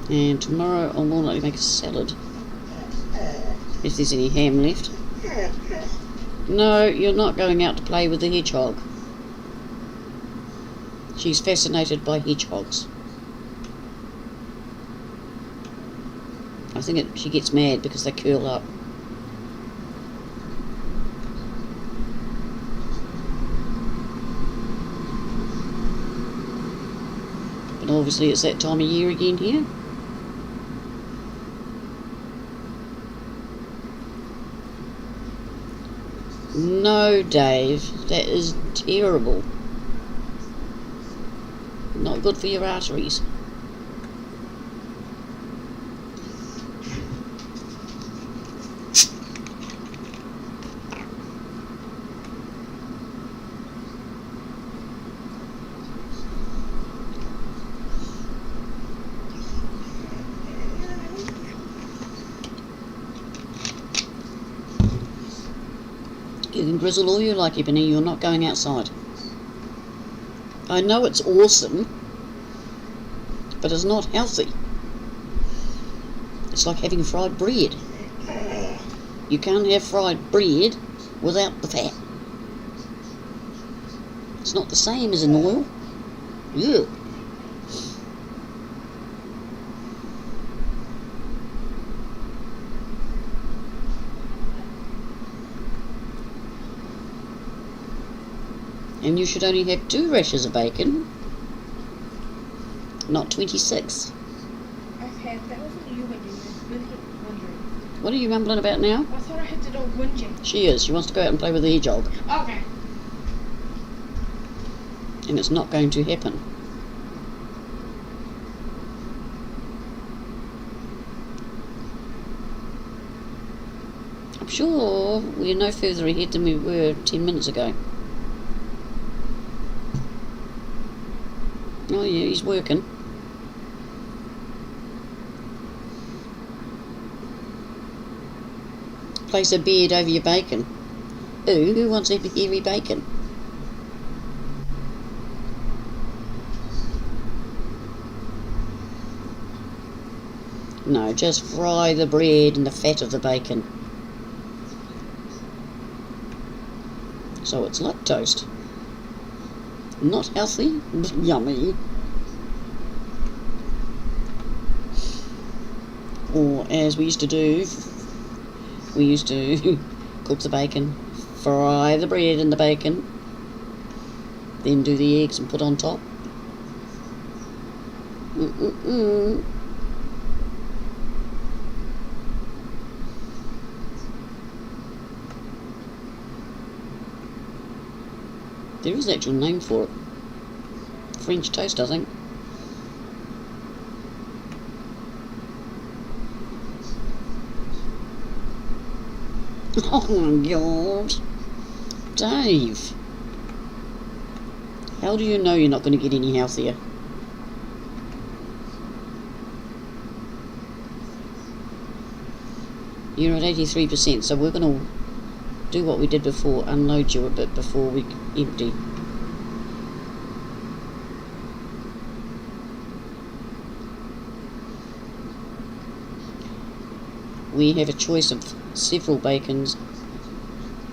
And tomorrow I'll more likely make a salad, if there's any ham left. No, you're not going out to play with the hedgehog. She's fascinated by hedgehogs. I think she gets mad because they curl up. But obviously it's that time of year again here. No, Dave, that is terrible. Not good for your arteries. You can grizzle all you like, Ebony, you're not going outside. I know it's awesome, but it's not healthy. It's like having fried bread. You can't have fried bread without the fat. It's not the same as an oil. Ew. And you should only have 2 rashers of bacon, not 26. Okay, that wasn't you when you were really wondering. What are you mumbling about now? I thought I had to do whinging. She is. She wants to go out and play with the hedgehog. Okay. And it's not going to happen. I'm sure we're no further ahead than we were 10 minutes ago. Oh yeah, he's working. Place a beard over your bacon. Ooh, who wants a hairy bacon? No, just fry the bread in the fat of the bacon. So it's like toast. Not healthy, but yummy. Or as we used to do, we used to cook the bacon, fry the bread in the bacon, then do the eggs and put on top. There is an actual name for it. French toast, I think. Oh my god. Dave. How do you know you're not going to get any healthier? You're at 83%, so we're going to do what we did before, unload you a bit before we empty. We have a choice of several bacons,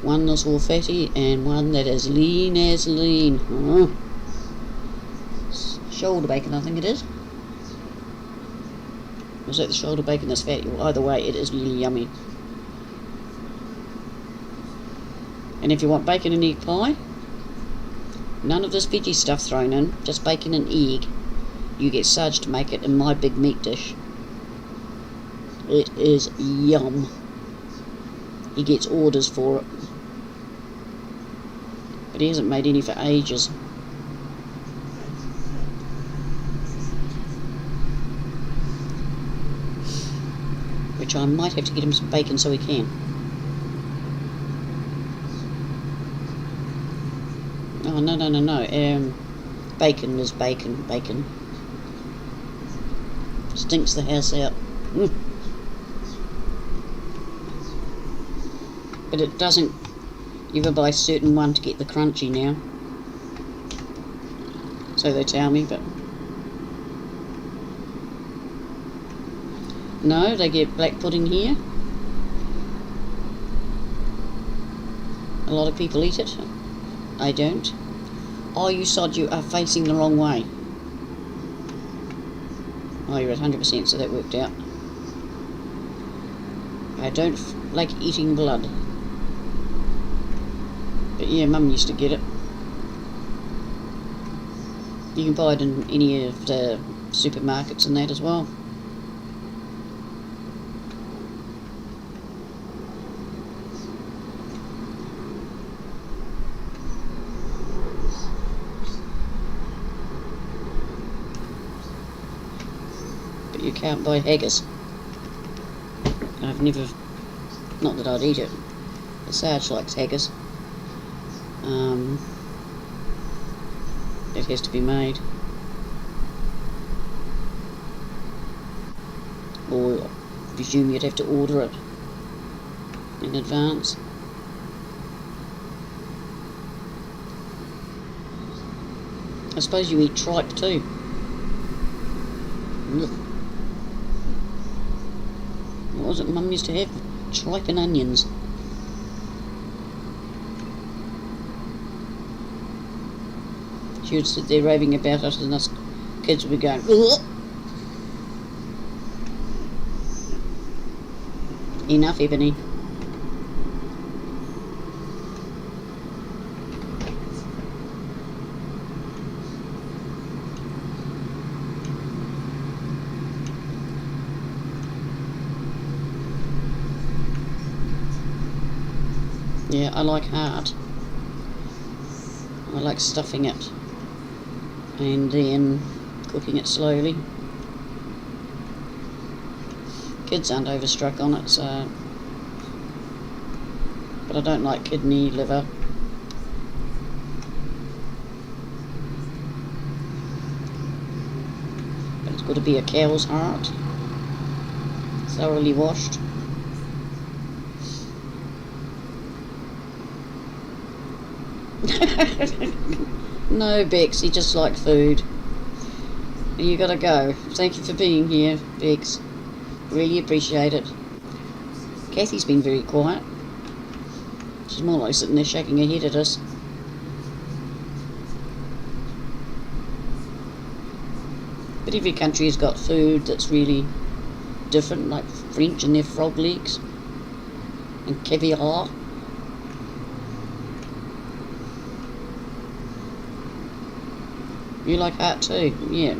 one that's all fatty and one that is lean as lean. Shoulder bacon, I think it is. Was that the shoulder bacon that's fatty? Well, either way, it is really yummy. And if you want bacon and egg pie, none of this veggie stuff thrown in, just bacon and egg. You get Sarge to make it in my big meat dish. It is yum. He gets orders for it. But he hasn't made any for ages. Which I might have to get him some bacon so he can. Oh, no. Bacon is bacon. Stinks the house out. But it doesn't. You gotta buy a certain one to get the crunchy now. So they tell me, but no, they get black pudding here. A lot of people eat it. I don't. Oh, you sod, you are facing the wrong way. Oh, you're at 100%, so that worked out. I don't like eating blood. But yeah, Mum used to get it. You can buy it in any of the supermarkets and that as well. But you can't buy haggis. I've never, not that I'd eat it. The Sarge likes haggis. It has to be made. Or I presume you'd have to order it in advance. I suppose you eat tripe too. Ugh. What was it Mum used to have? Tripe and onions. She would sit there raving about us and us kids would be going, ugh. Enough, Ebony. Yeah, I like hard. I like stuffing it and then cooking it slowly. Kids aren't overstruck on it, so. But I don't like kidney, liver. But it's got to be a cow's heart, thoroughly washed. No, Bex, you just like food. You gotta go. Thank you for being here, Bex. Really appreciate it. Kathy's been very quiet. She's more like sitting there shaking her head at us. But every country has got food that's really different, like French and their frog legs and caviar. You like that too? Yeah.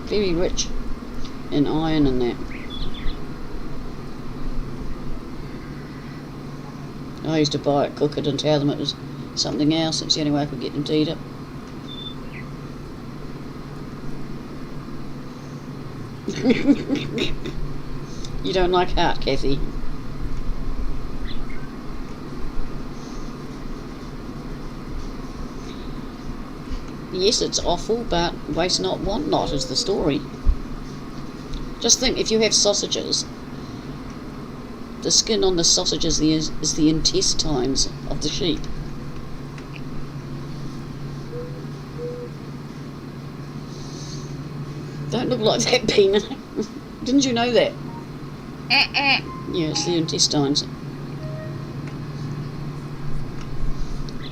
Very rich in iron and that. I used to buy it, cook it and tell them it was something else. It's the only way I could get them to eat it. You don't like heart, Kathy? Yes, it's awful, but waste not, want not is the story. Just think, if you have sausages, the skin on the sausages is the intestines of the sheep. Don't look like that, Peanut. Didn't you know that? Yeah, it's the intestines.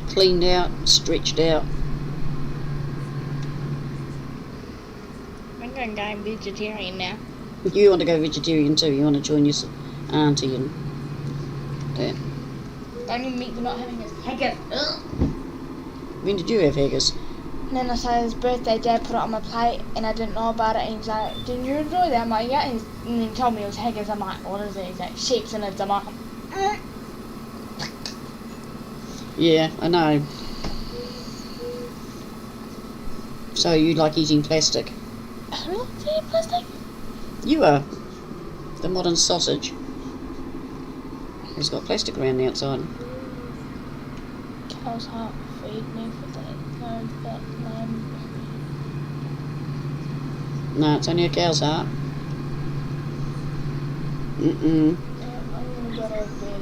Cleaned out, stretched out. I'm going to go vegetarian now. You want to go vegetarian too? You want to join your auntie and that? The only meat we're not having is haggis. Ugh. When did you have haggis? And then I saw his birthday, Dad put it on my plate and I didn't know about it and he's like, didn't you enjoy that? I'm like, yeah. And then he told me it was haggis. I'm like, what is it? He's like, sheep's in it. I'm like, Yeah, I know. So you like eating plastic? I don't eat plastic. You are. The modern sausage. It's got plastic around the outside. Cow's heart feed me for that. No, but No, it's only a cow's heart. I'm gonna go to bed.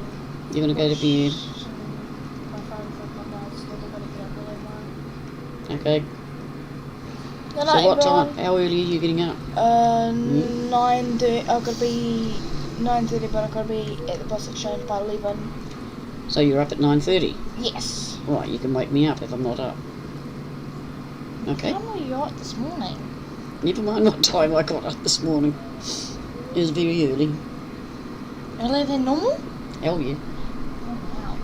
You're gonna go to bed. My phone for my mouth, so they're gonna get up early tomorrow. Okay. Good So night, what everyone. time? How early are you getting up? 9:30. I've got to be 9:30, but I've got to be at the bus exchange by 11. So you're up at 9:30. Yes. Right, you can wake me up if I'm not up. Okay. How were you out this morning? Never mind what time I got up this morning. It was very early. Earlier than normal? Hell yeah. Oh, wow.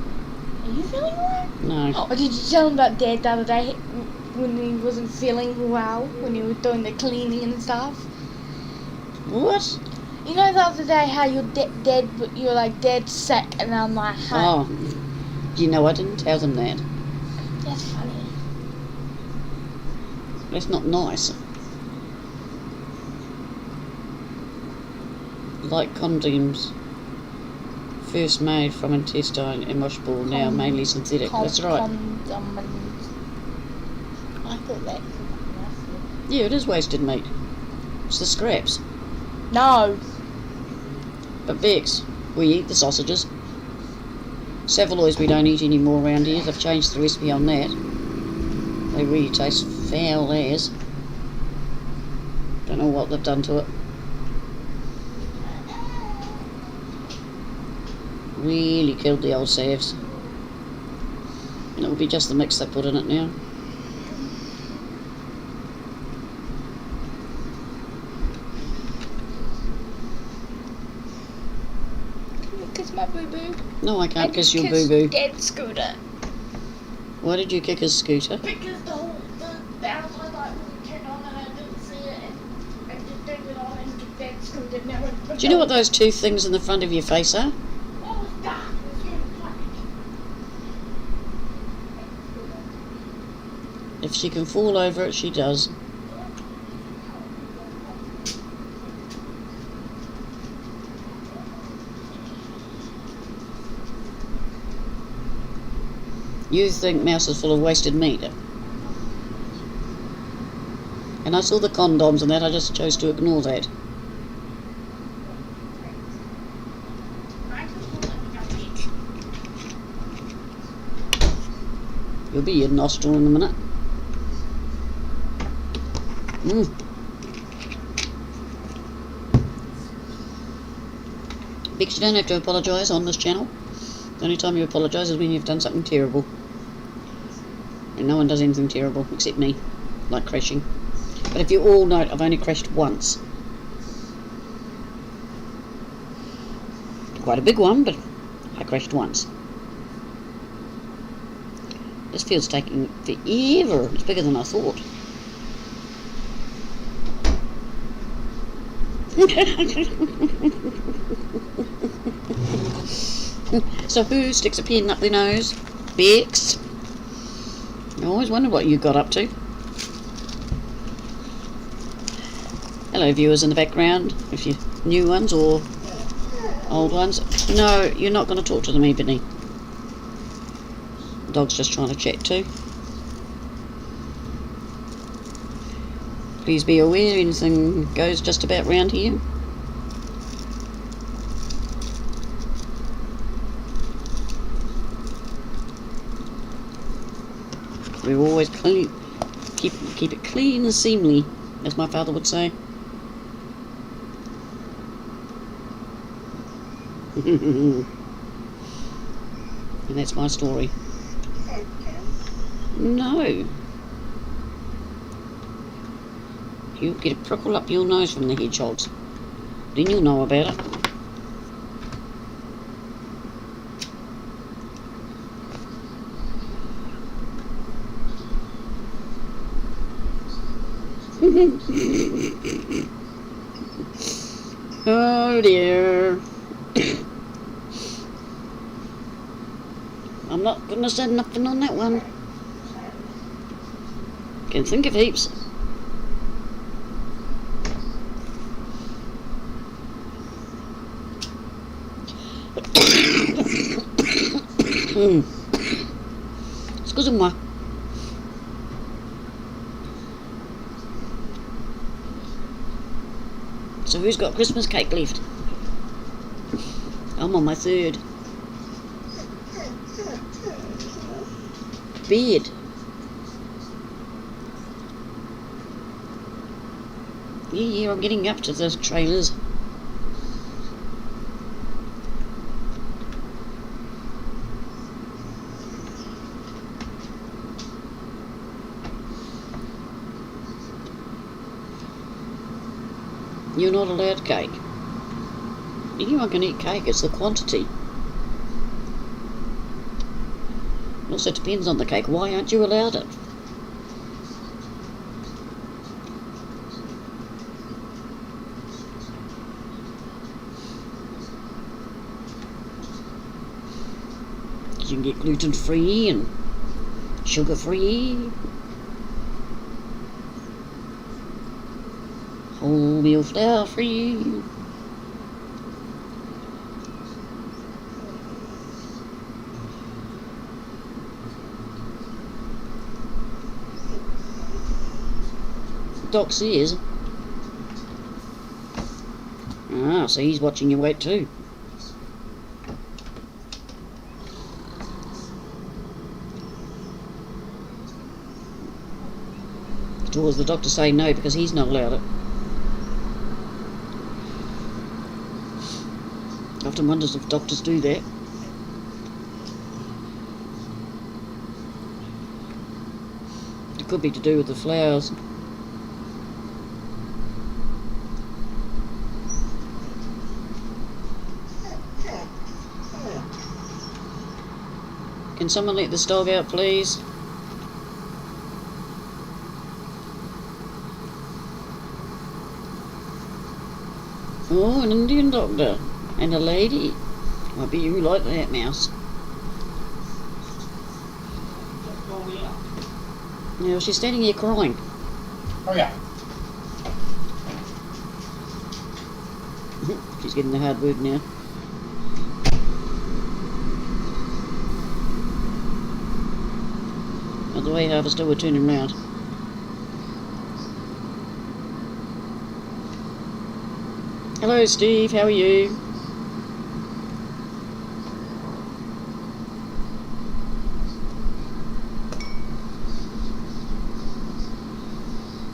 Are you feeling alright? No. Or did you tell him about Dad the other day when he wasn't feeling well, when you were doing the cleaning and stuff? What? You know the other day how you're you were like dead sick, and I'm like, hey. Oh. You know I didn't tell them that. That's funny. That's not nice. Like condoms. First made from intestine and mush ball, now mainly synthetic. That's right. Condom and I thought that. Yeah, it is wasted meat. It's the scraps. No. But Bex, we eat the sausages. Saveloys we don't eat anymore around here. They've changed the recipe on that. They really taste foul as. Don't know what they've done to it. Really killed the old salves. And it will be just the mix they put in it now. Can you kiss my boo-boo? No, I can't kiss your kiss boo-boo. Dad's scooter. Why did you kick his scooter? Because the bounce light was turned on and I didn't see it, and I just turned it on and kicked Dad's scooter. Now Do you know what those two things in the front of your face are? What was that? It was really black. If she can fall over it, she does. You think Mouse is full of wasted meat. And I saw the condoms and that, I just chose to ignore that. You'll be your nostril in a minute. Bex, you don't have to apologise on this channel. The only time you apologise is when you've done something terrible. And no one does anything terrible except me, like crashing. But if you all note, I've only crashed once. Quite a big one, but I crashed once. This field's taking forever. It's bigger than I thought. So who sticks a pin up their nose? Bex. I always wondered what you got up to. Hello viewers in the background, if you're new ones or old ones. No, you're not going to talk to them, Ebony. The dog's just trying to chat too. Please be aware anything goes just about round here. We always clean, keep it clean and seemly, as my father would say. And that's my story. No. You'll get a prickle up your nose from the hedgehogs. Then you'll know about it. Oh dear. I'm not gonna say nothing on that one. Can think of heaps. Excusez-moi. So who's got Christmas cake left? I'm on my third. Bed. Yeah, I'm getting up to the trailers. You're not allowed cake. Anyone can eat cake, it's the quantity. Also, it depends on the cake. Why aren't you allowed it? You can get gluten-free and sugar-free. Wholemeal flour-free. Doc says. Ah, so he's watching your weight too. Does the doctor say no because he's not allowed it? I often wonders if doctors do that. It could be to do with the flowers. Can someone let this dog out, please? Oh, an Indian doctor. And a lady. I bet you like that, Mouse. Now, she's standing here crying. Oh yeah. She's getting the hard word now. By the way, Harvester, we're turning round. Hello, Steve. How are you?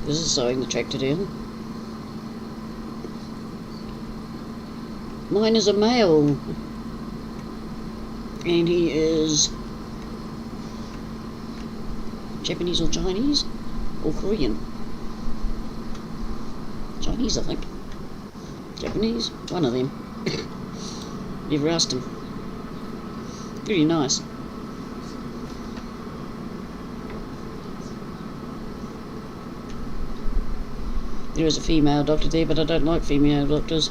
This is sewing the tractor down. Mine is a male. And he is Japanese or Chinese? Or Korean? Chinese, I think. Japanese? One of them. Never asked him. Pretty nice. There is a female doctor there, but I don't like female doctors.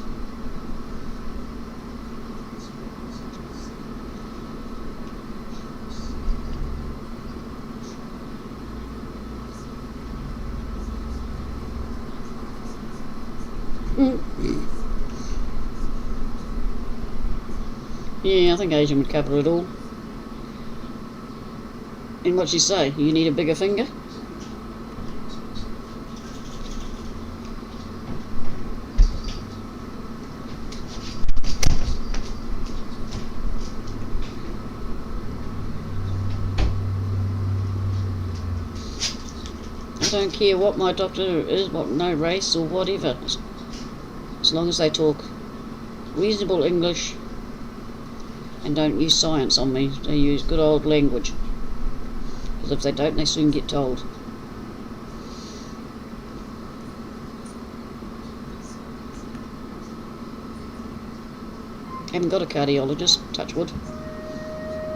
Yeah, I think Asian would cover it all. And what'd she say? You need a bigger finger? I don't care what my doctor is, what no race or whatever. As long as they talk reasonable English and don't use science on me. They use good old language. Because if they don't, they soon get told. Haven't got a cardiologist, touch wood.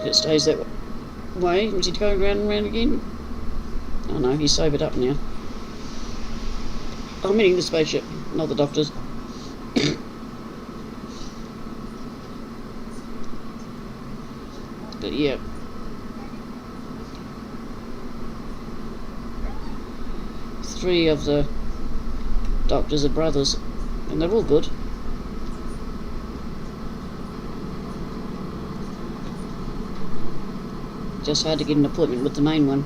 If it stays that way, is he going round and round again? Oh no, he's sobered up now. I'm meaning the spaceship, not the doctors. But yeah. Three of the doctors are brothers, and they're all good. Just hard to get an appointment with the main one.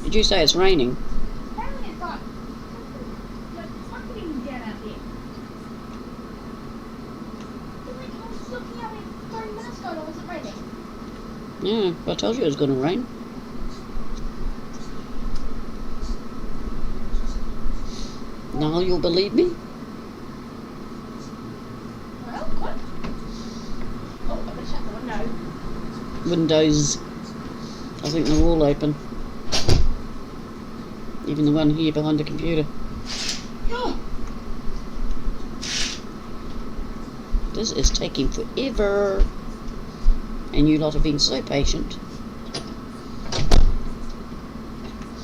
Did you say it's raining? Yeah, I told you it was going to rain. Now you'll believe me? Well, what? Oh, I'm going to shut the window. Windows, I think they're all open. Even the one here behind the computer. Yeah. This is taking forever. And you lot have been so patient.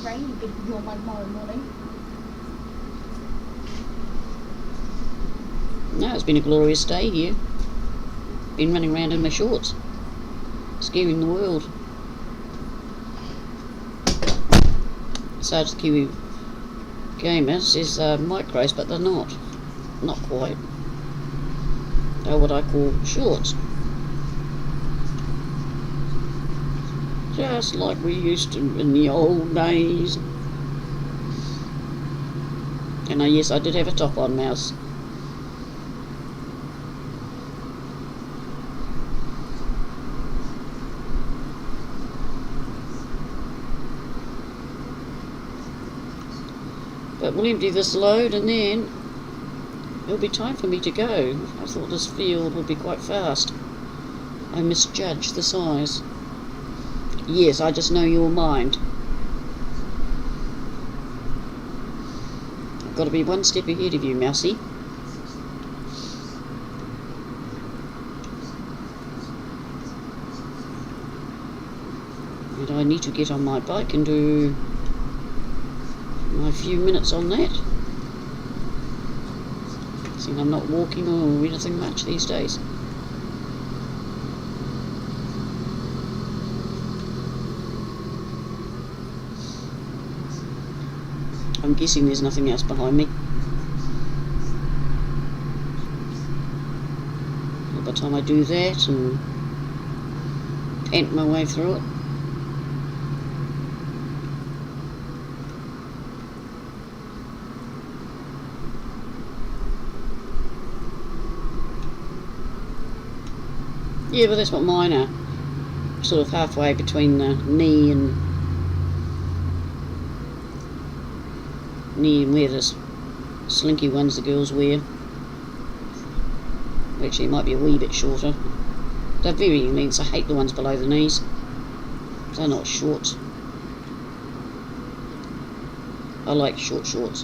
Rain, you could go by tomorrow morning. No, it's been a glorious day here. Been running around in my shorts. Scaring the world. Sarge the Kiwi Gamer says micros, but they're not. Not quite. They're what I call shorts. Just like we used to in the old days. And yes, I did have a top on, Mouse. But we'll empty this load and then it'll be time for me to go. I thought this field would be quite fast. I misjudged the size. Yes, I just know your mind. I've got to be one step ahead of you, Mousy. And I need to get on my bike and do my few minutes on that. See, I'm not walking or anything much these days. I'm guessing there's nothing else behind me. By the time I do that and pant my way through it. Yeah, but that's what mine are. Sort of halfway between the knee and where this slinky ones the girls wear. Actually, it might be a wee bit shorter. They're varying lengths. I hate the ones below the knees. They're not shorts. I like short shorts.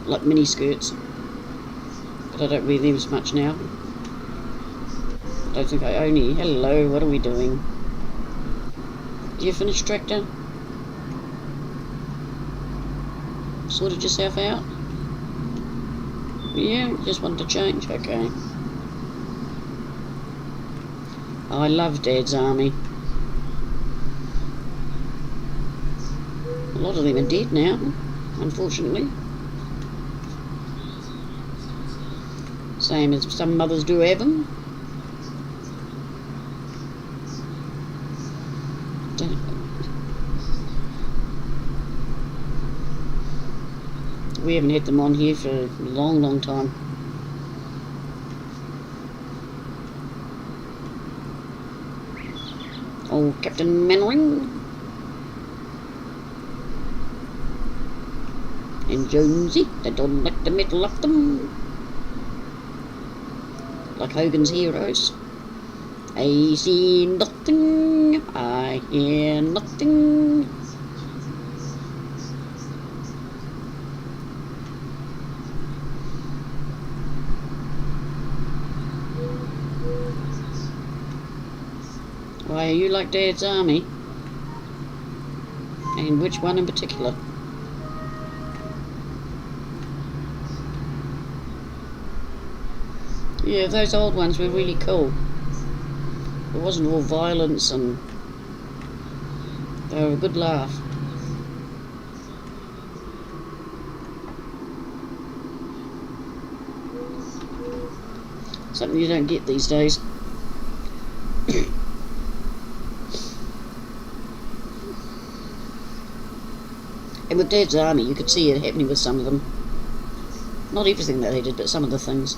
I like mini skirts. But I don't wear them as much now. I don't think I own any. Hello, what are we doing? Do you finish, tractor? Sorted yourself out? Yeah, just wanted to change. Okay. I love Dad's Army. A lot of them are dead now, unfortunately. Same as some mothers do have them. We haven't had them on here for a long, long time. Oh, Captain Mannering. And Jonesy, they don't like the middle of them. Like Hogan's Heroes. I see nothing, I hear nothing. Why, are you like Dad's Army? And which one in particular? Yeah, those old ones were really cool. It wasn't all violence and they were a good laugh. Something you don't get these days. And with Dad's Army, you could see it happening with some of them. Not everything that they did, but some of the things.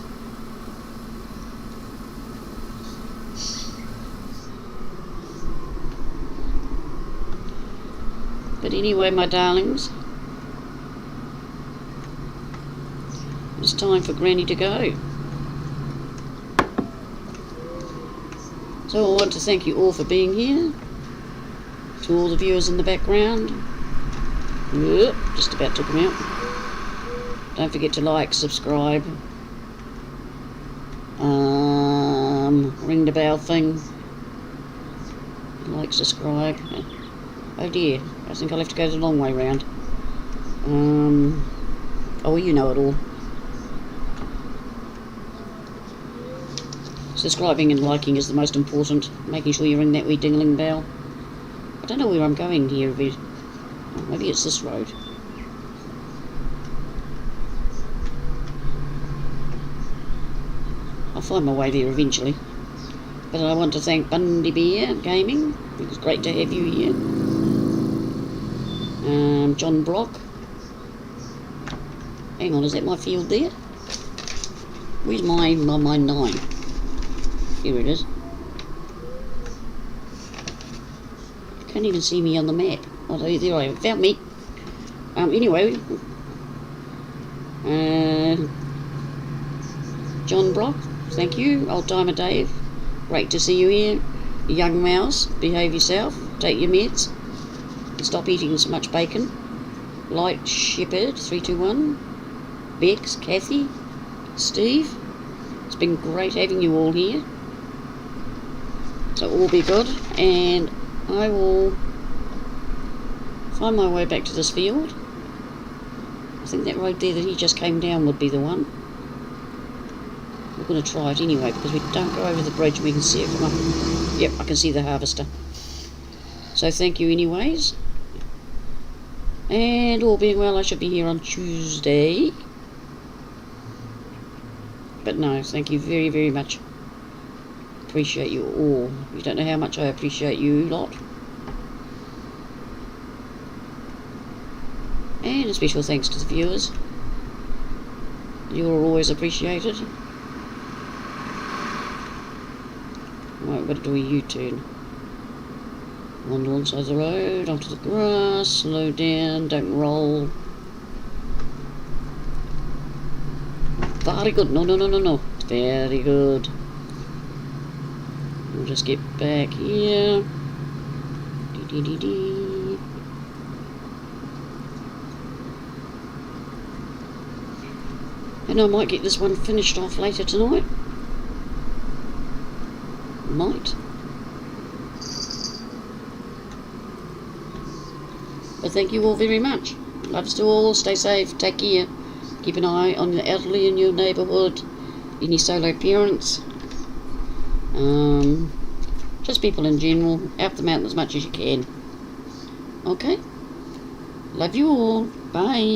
But anyway, my darlings, it's time for Granny to go. So I want to thank you all for being here. To all the viewers in the background, Yep, just about took them out. Don't forget to like, subscribe, ring the bell thing. Like, subscribe. Oh dear, I think I'll have to go the long way round. Oh, you know it all. Subscribing and liking is the most important. Making sure you ring that wee dingling bell. I don't know where I'm going here. Maybe it's this road. I'll find my way there eventually. But I want to thank Bundy Bear Gaming. It was great to have you here. John Brock. Hang on, is that my field there? Where's my 9? Here it is. You can't even see me on the map. Oh, there I am. Found me. Anyway. John Brock, thank you. Old Timer Dave. Great to see you here. Young Mouse, behave yourself. Take your meds. And stop eating so much bacon. Light Shepherd, 321. Bex, Kathy, Steve. It's been great having you all here. So all be good, and I will find my way back to this field. I think that road there that he just came down would be the one. We're going to try it anyway, because we don't go over the bridge, we can see it. Come on. Yep, I can see the harvester. So thank you anyways. And all being well, I should be here on Tuesday. But no, thank you very, very much. Appreciate you all. You don't know how much I appreciate you lot. And a special thanks to the viewers. You're always appreciated. Right, we've got to do a U-turn. On the one side of the road, onto the grass, slow down, don't roll. Very good. No. Very good. We'll just get back here. Dee. And I might get this one finished off later tonight. Might. But thank you all very much. Loves to all. Stay safe. Take care. Keep an eye on the elderly in your neighbourhood. Any solo parents. Just people in general. Help them out as much as you can. Okay? Love you all. Bye.